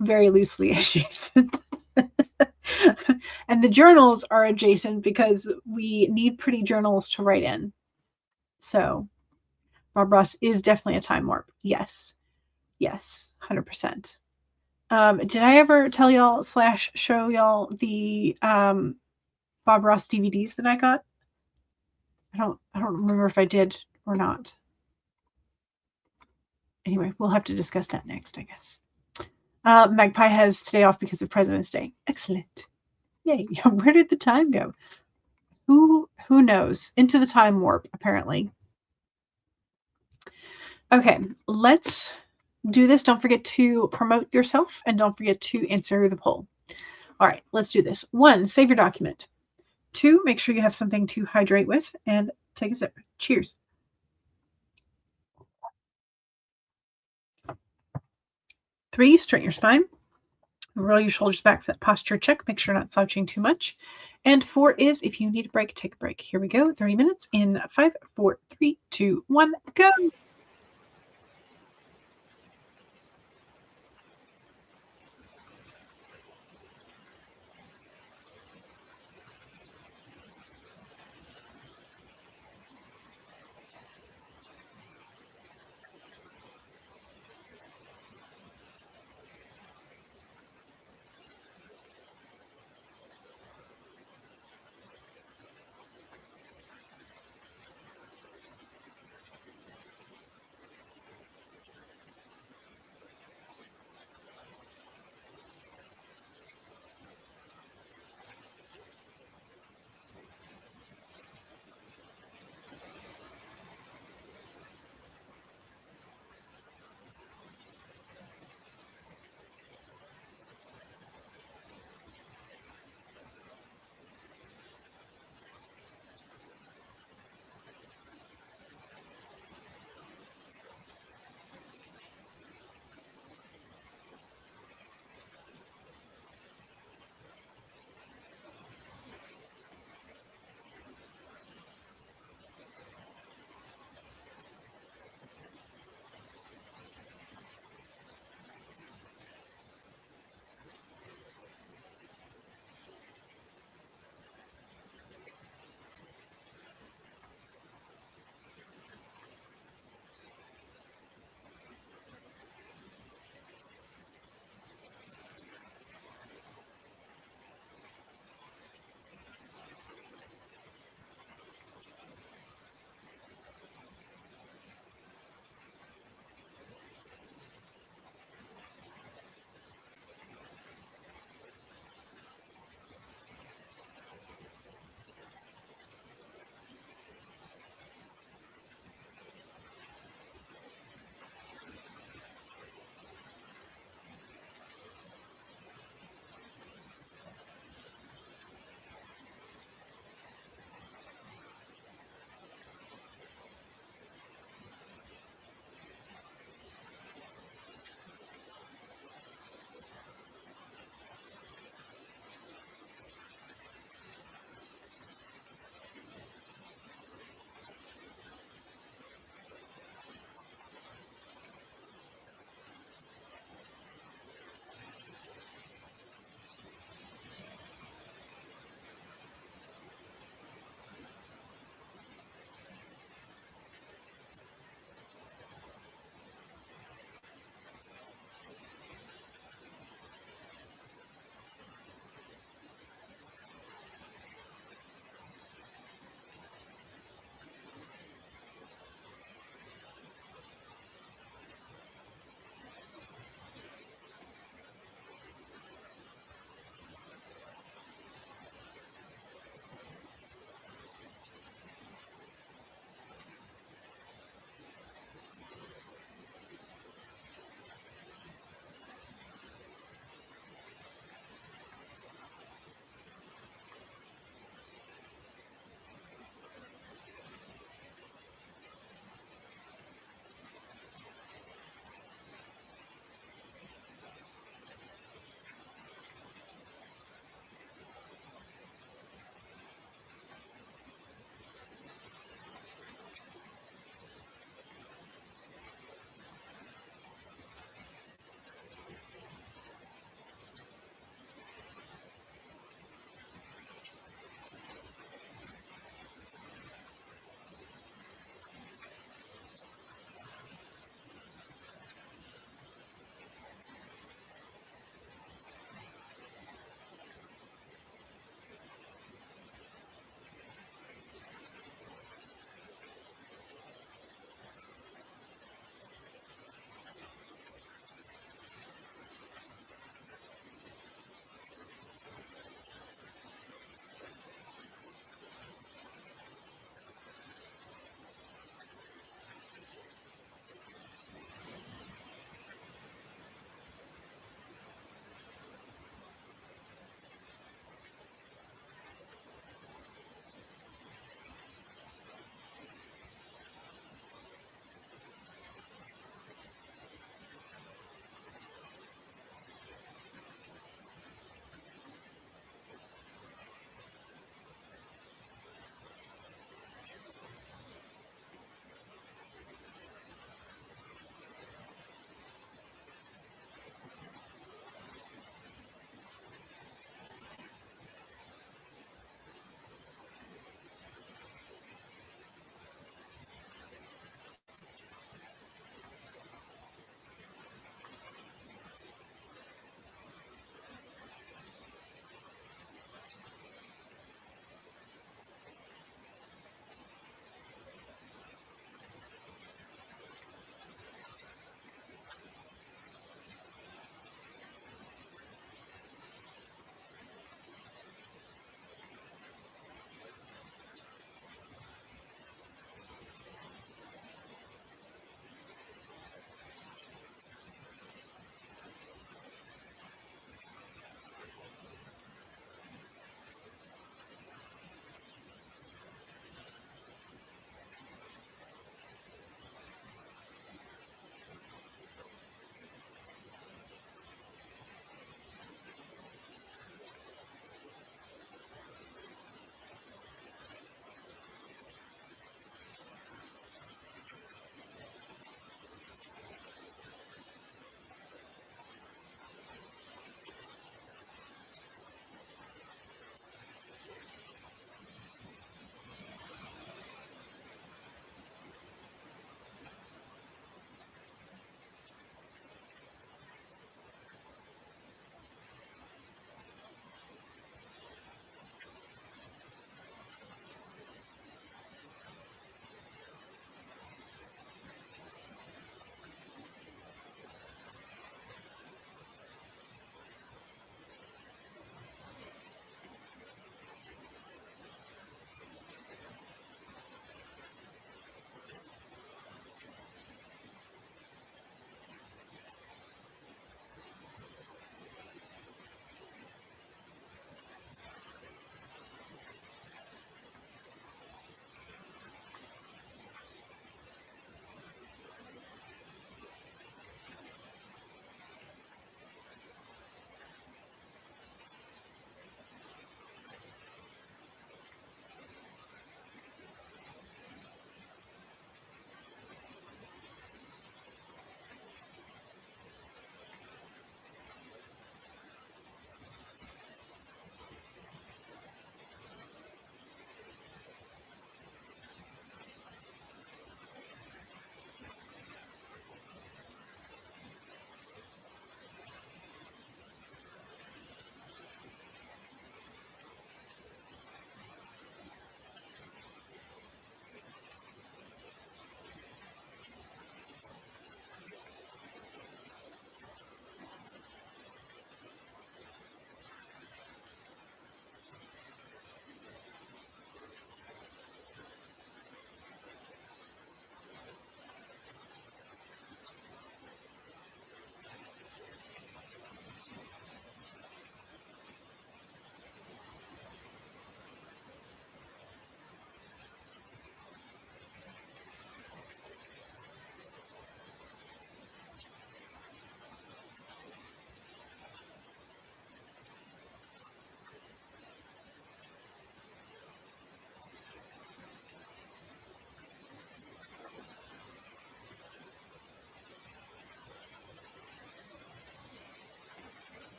very loosely adjacent. And the journals are adjacent because we need pretty journals to write in. So Bob Ross is definitely a time warp. Yes. Yes, 100%. Did I ever tell y'all / show y'all the Bob Ross DVDs that I got? I don't remember if I did or not. Anyway, we'll have to discuss that next, I guess. Magpie has today off because of President's Day. Excellent. Yay. Where did the time go? Who knows? Into the time warp, apparently. Okay, let's do this. Don't forget to promote yourself and don't forget to answer the poll. All right, let's do this. 1, save your document. 2, make sure you have something to hydrate with and take a sip. Cheers. 3, straighten your spine. Roll your shoulders back for that posture check. Make sure you're not slouching too much. And 4 is if you need a break, take a break. Here we go. 30 minutes in 5, 4, 3, 2, 1, go.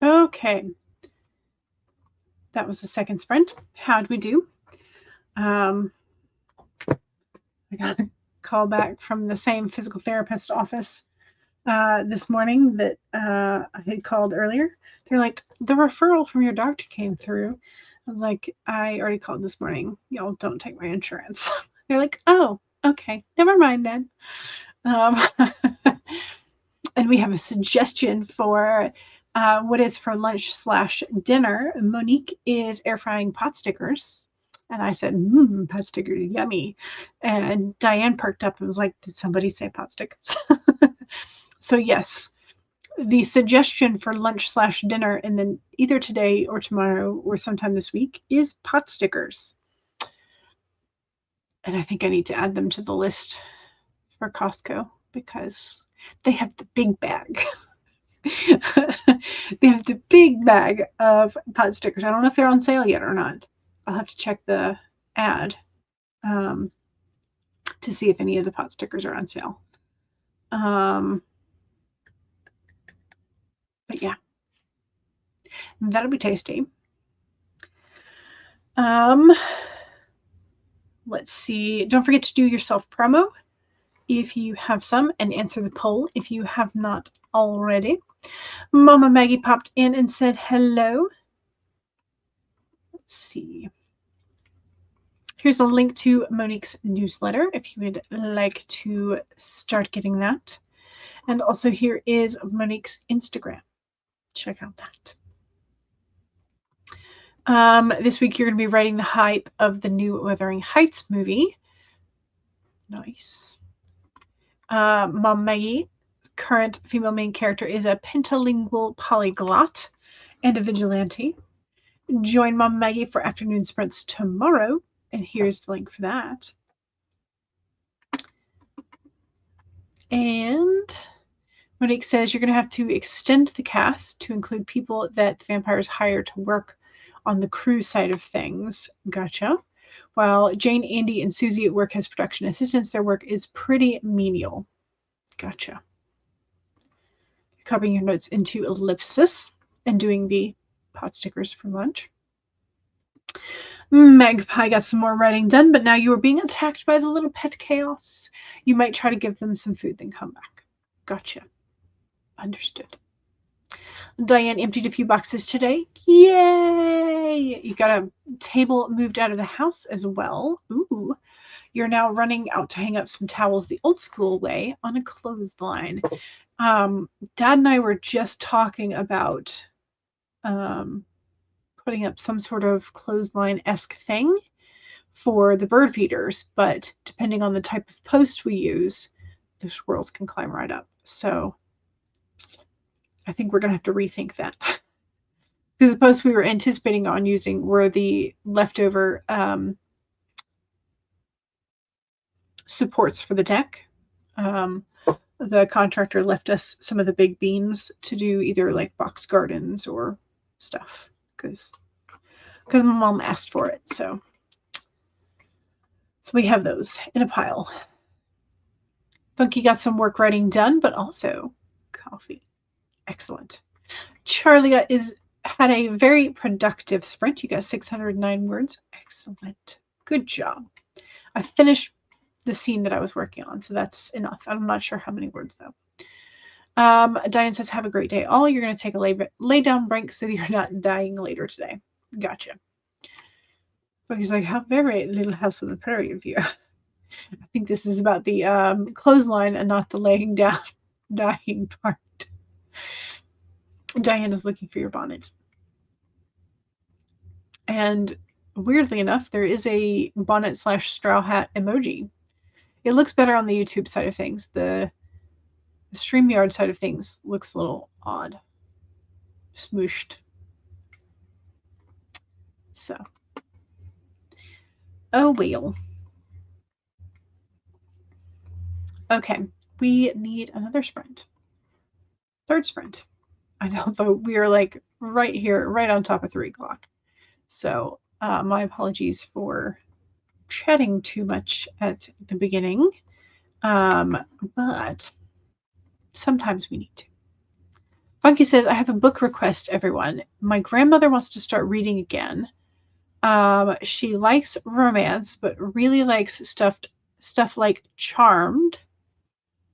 Okay. That was the second sprint. How'd we do? I got a call back from the same physical therapist office this morning that I had called earlier. They're like, the referral from your doctor came through. I was like, I already called this morning. Y'all don't take my insurance. They're like, oh, okay, never mind then. And we have a suggestion for what is for lunch/dinner. Monique is air frying pot stickers. And I said, pot stickers, yummy. And Diane perked up and was like, did somebody say pot stickers? So yes, the suggestion for lunch/dinner, and then either today or tomorrow or sometime this week, is pot stickers. And I think I need to add them to the list for Costco because they have the big bag. They have the big bag of pot stickers. I don't know if they're on sale yet or not. I'll have to check the ad to see if any of the pot stickers are on sale. But yeah, that'll be tasty. Let's see. Don't forget to do your self promo if you have some, and answer the poll if you have not already. Mama Maggie popped in and said hello. Let's see. Here's a link to Monique's newsletter if you would like to start getting that. And also here is Monique's Instagram. Check out that. This week you're going to be writing the hype of the new Wuthering Heights movie. Nice. Mom Maggie, current female main character, is a pentalingual polyglot and a vigilante. Join Mom Maggie for afternoon sprints tomorrow, and here's the link for that. And Monique says you're going to have to extend the cast to include people that the vampires hire to work on the crew side of things. Gotcha. While Jane, Andy, and Susie at work as production assistants, their work is pretty menial. Gotcha. Copying your notes into ellipsis and doing the pot stickers for lunch. Magpie got some more writing done, but now you are being attacked by the little pet chaos. You might try to give them some food, then come back. Gotcha. Understood. Diane emptied a few boxes today. Yay! You got a table moved out of the house as well. Ooh. You're now running out to hang up some towels the old school way on a clothesline. Dad and I were just talking about putting up some sort of clothesline-esque thing for the bird feeders, but depending on the type of post we use, the squirrels can climb right up. So I think we're going to have to rethink that. Because the posts we were anticipating on using were the leftover supports for the deck. The contractor left us some of the big beams to do either like box gardens or stuff because my mom asked for it. So we have those in a pile. Funky got some work writing done, but also coffee. Excellent. Charlie had a very productive sprint. You got 609 words. Excellent. Good job. I finished the scene that I was working on, so that's enough. I'm not sure how many words though. Diane says, have a great day all. You're going to take a lay down break so you're not dying later today. Gotcha. But he's like, how very Little House on the Prairie of you. I think this is about the clothesline and not the laying down dying part. Diane is looking for your bonnet. And weirdly enough, there is a bonnet/straw hat emoji. It looks better on the YouTube side of things. The StreamYard side of things looks a little odd. Smooshed. So. Oh, well. Okay. We need another sprint. Third sprint. I know, but we are like right here, right on top of 3 o'clock. So my apologies for chatting too much at the beginning. But sometimes we need to. Funky says, I have a book request, everyone. My grandmother wants to start reading again. She likes romance, but really likes stuff like Charmed.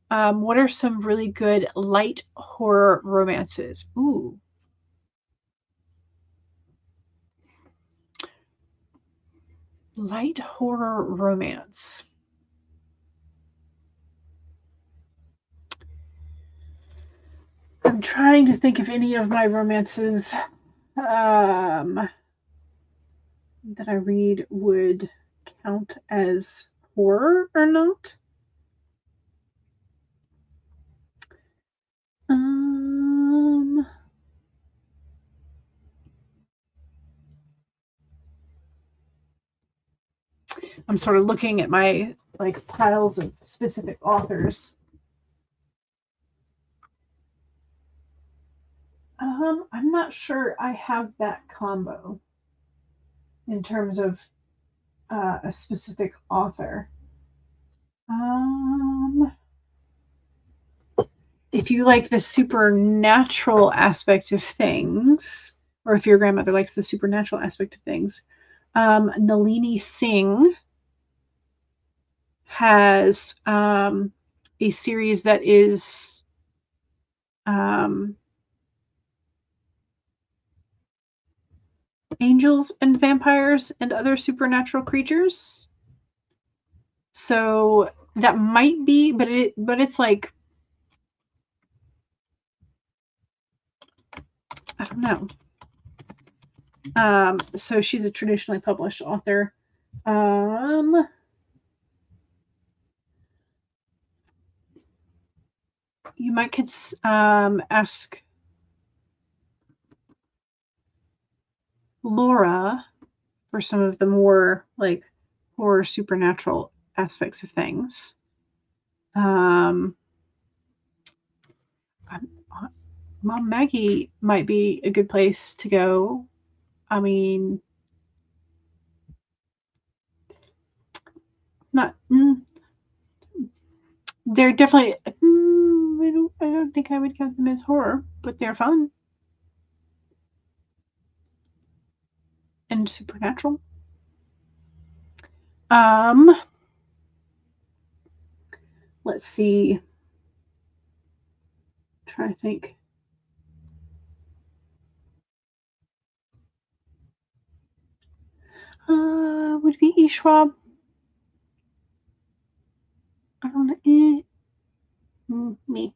What are some really good light horror romances? Ooh. Light horror romance. I'm trying to think if any of my romances that I read would count as horror or not. I'm sort of looking at my like piles of specific authors. I'm not sure I have that combo in terms of a specific author. If you like the supernatural aspect of things, or if your grandmother likes the supernatural aspect of things, Nalini Singh has a series that is angels and vampires and other supernatural creatures. So that might be, but it's like, I don't know. So she's a traditionally published author. You might ask Laura for some of the more like horror supernatural aspects of things. Mom Maggie might be a good place to go. I mean, not. They're definitely. I don't think I would count them as horror, but they're fun and supernatural. Let's see. I'm trying to think. Would it be E. Schwab? I don't know. Me.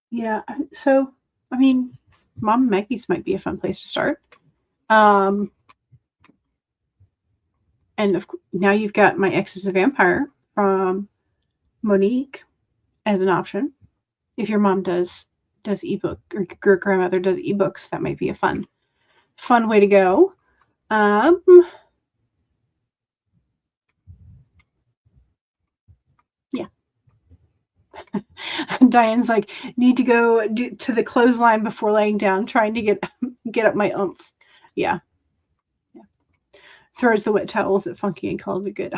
Yeah. So, I mean, Mom Maggie's might be a fun place to start. And now you've got My Ex is a Vampire from Monique as an option. If your mom does ebook, or your grandmother does ebooks, that might be a fun way to go. Yeah. Diane's like, need to go to the clothesline before laying down, trying to get up my oomph. Yeah. Throws the wet towels at Funky and calls it good.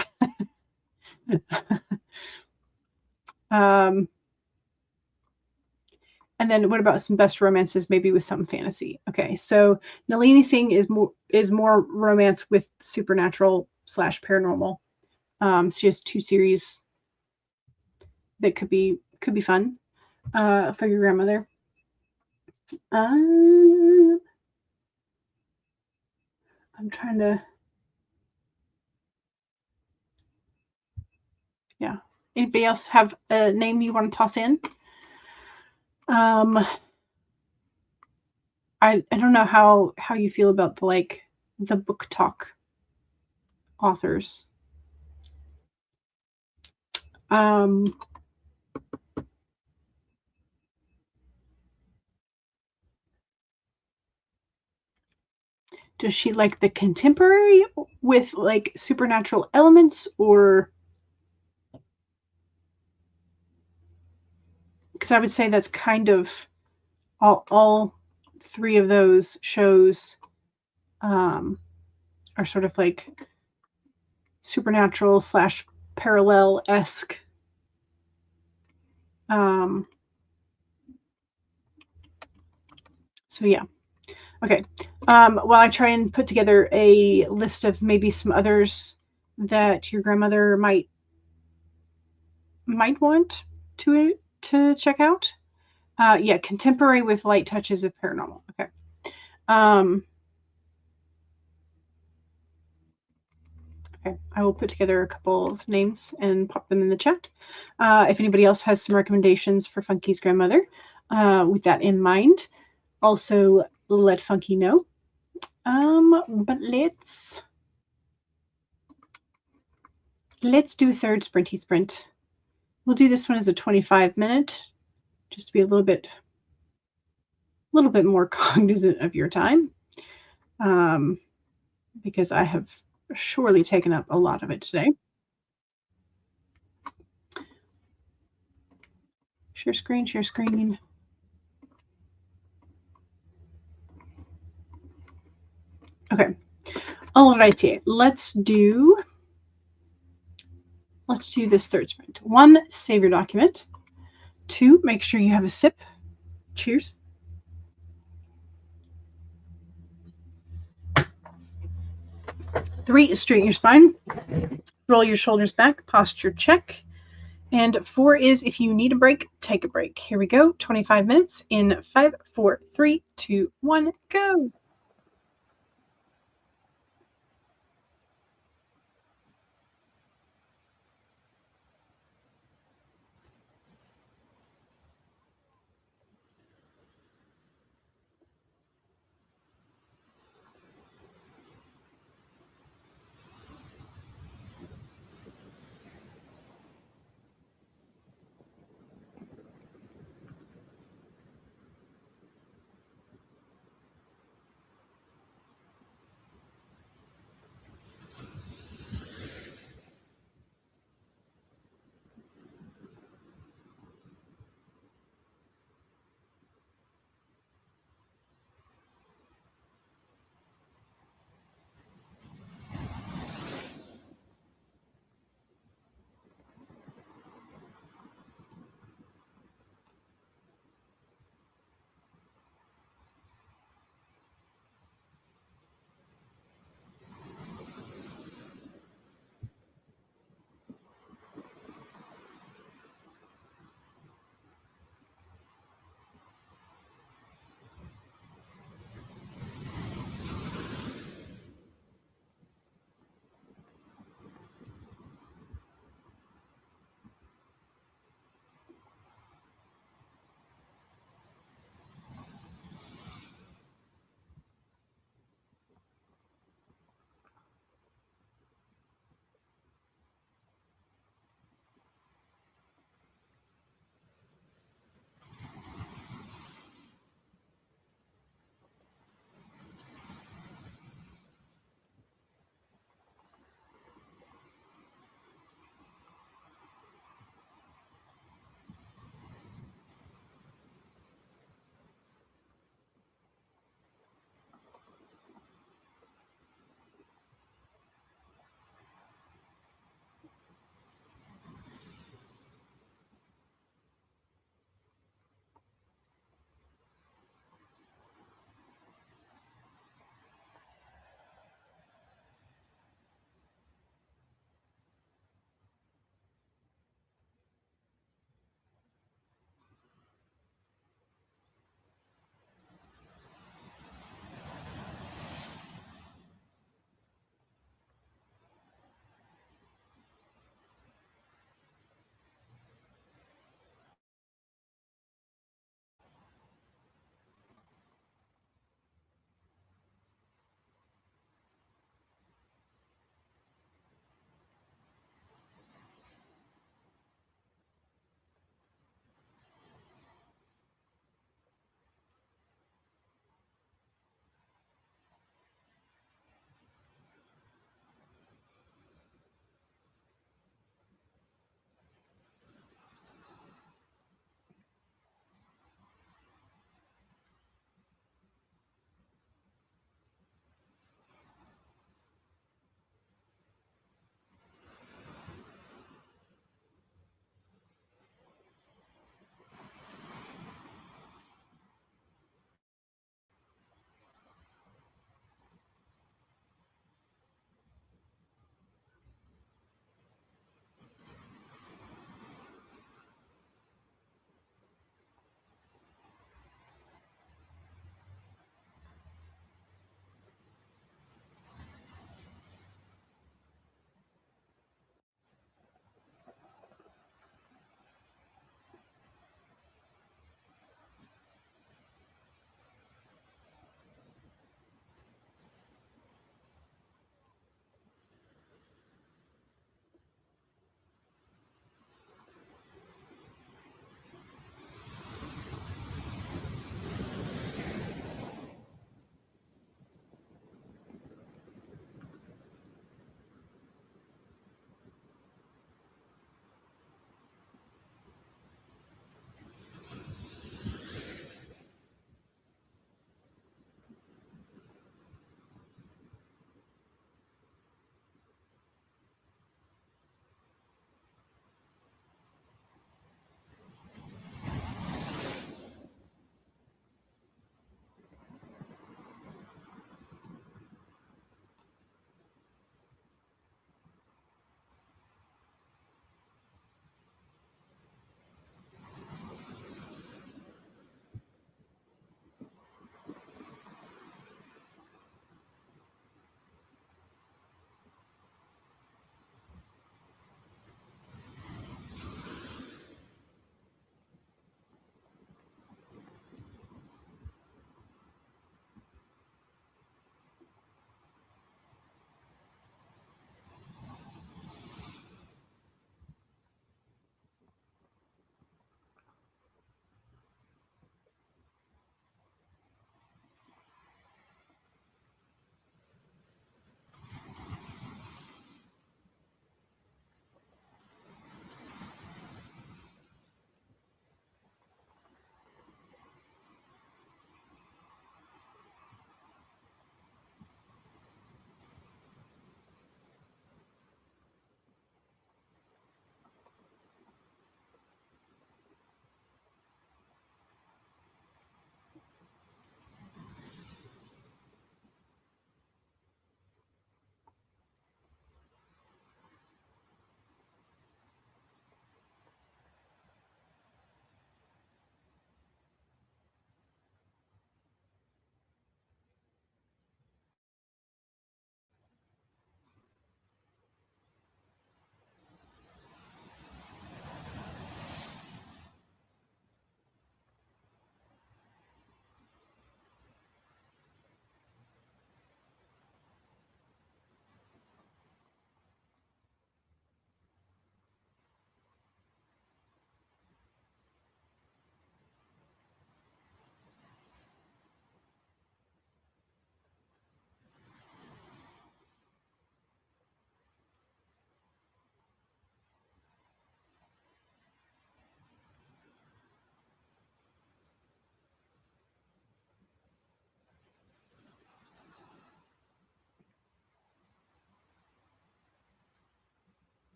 And then what about some best romances, maybe with some fantasy? Okay, so Nalini Singh is more romance with supernatural / paranormal. She has 2 series that could be fun for your grandmother. I'm trying to. Yeah. Anybody else have a name you want to toss in? I don't know how you feel about the book talk authors. Does she like the contemporary with like supernatural elements, or because I would say that's kind of all 3 of those shows are sort of like supernatural / parallel-esque. So yeah. Okay. While I try and put together a list of maybe some others that your grandmother might want to check out. Yeah, contemporary with light touches of paranormal. Okay. Um, okay. I will put together a couple of names and pop them in the chat. If anybody else has some recommendations for Funky's grandmother, with that in mind, also let Funky know. But let's do a third sprinty sprint. We'll do this one as a 25-minute, just to be a little bit more cognizant of your time, because I have surely taken up a lot of it today. Share screen, share screen. Okay. Alrighty, let's do this third sprint. 1, save your document. 2, make sure you have a sip. Cheers. 3, straighten your spine. Roll your shoulders back, posture check. And 4 is if you need a break, take a break. Here we go. 25 minutes in 5, 4, 3, 2, 1, go.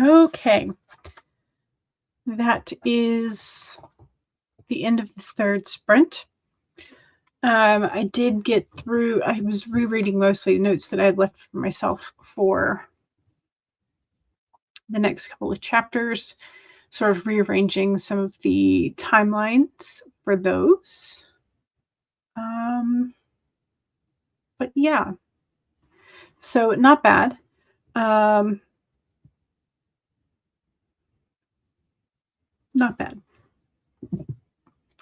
Okay. That is the end of the third sprint. I did get through, I was rereading mostly the notes that I had left for myself for the next couple of chapters, sort of rearranging some of the timelines for those. But yeah, so not bad. Not bad.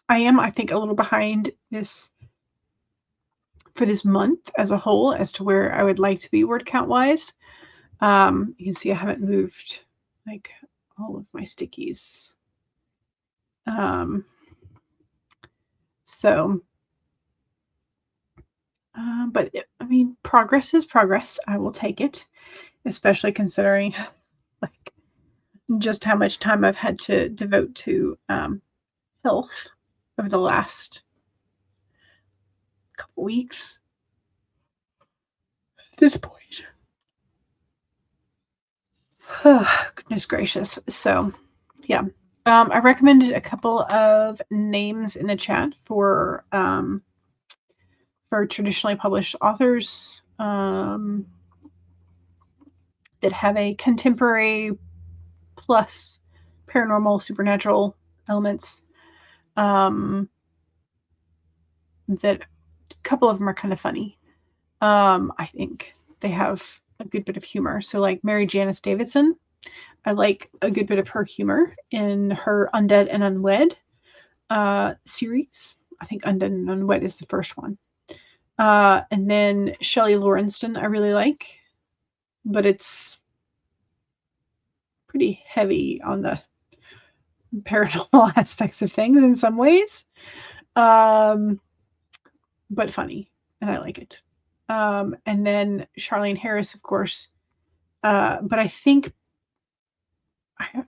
I am, I think, a little behind this for this month as a whole as to where I would like to be word count wise. You can see I haven't moved like all of my stickies. But I mean, progress is progress. I will take it, especially considering like just how much time I've had to devote to health over the last couple weeks. At this point. Oh, goodness gracious. So, yeah. I recommended a couple of names in the chat for traditionally published authors that have a contemporary plus paranormal, supernatural elements. That a couple of them are kind of funny. I think they have a good bit of humor. So like Mary Janice Davidson, I like a good bit of her humor in her Undead and Unwed series. I think Undead and Unwed is the first one. And then Shelley Lawrenston I really like, but it's pretty heavy on the paranormal aspects of things in some ways. But funny, and I like it. And then Charlene Harris, of course. But I think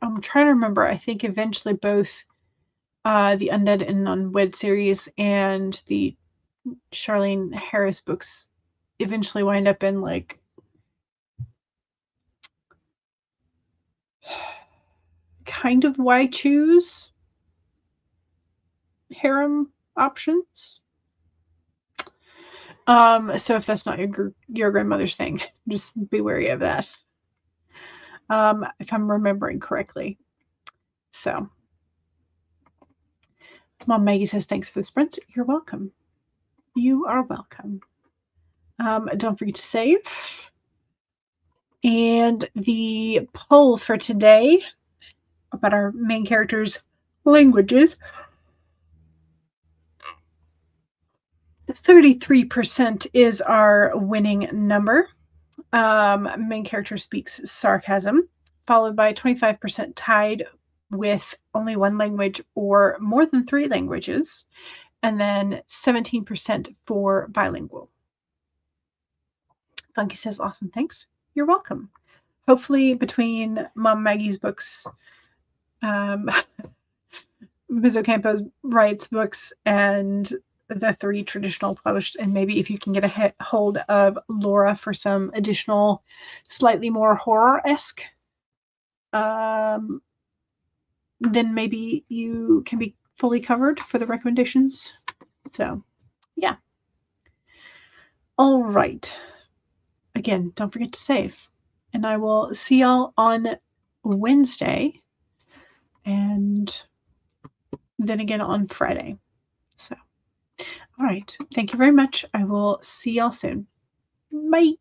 I'm trying to remember. I think eventually both the Undead and Unwed series and the Charlene Harris books eventually wind up in like kind of why choose harem options. So if that's not your grandmother's thing, just be wary of that. If I'm remembering correctly. So Mom Maggie says, thanks for the sprint. You're welcome. You are welcome. Don't forget to save. And the poll for today about our main characters' languages, 33% is our winning number. Main character speaks sarcasm, followed by 25% tied with only one language or more than 3 languages, and then 17% for bilingual. Funky says, awesome, thanks. You're welcome. Hopefully between Mom Maggie's books, Miz Ocampo's writes books, and the 3 traditional published, and maybe if you can get a hold of Laura for some additional slightly more horror-esque, then maybe you can be fully covered for the recommendations. So yeah. All right. Again, don't forget to save, and I will see y'all on Wednesday and then again on Friday. So all right. Thank you very much. I will see y'all soon. Bye.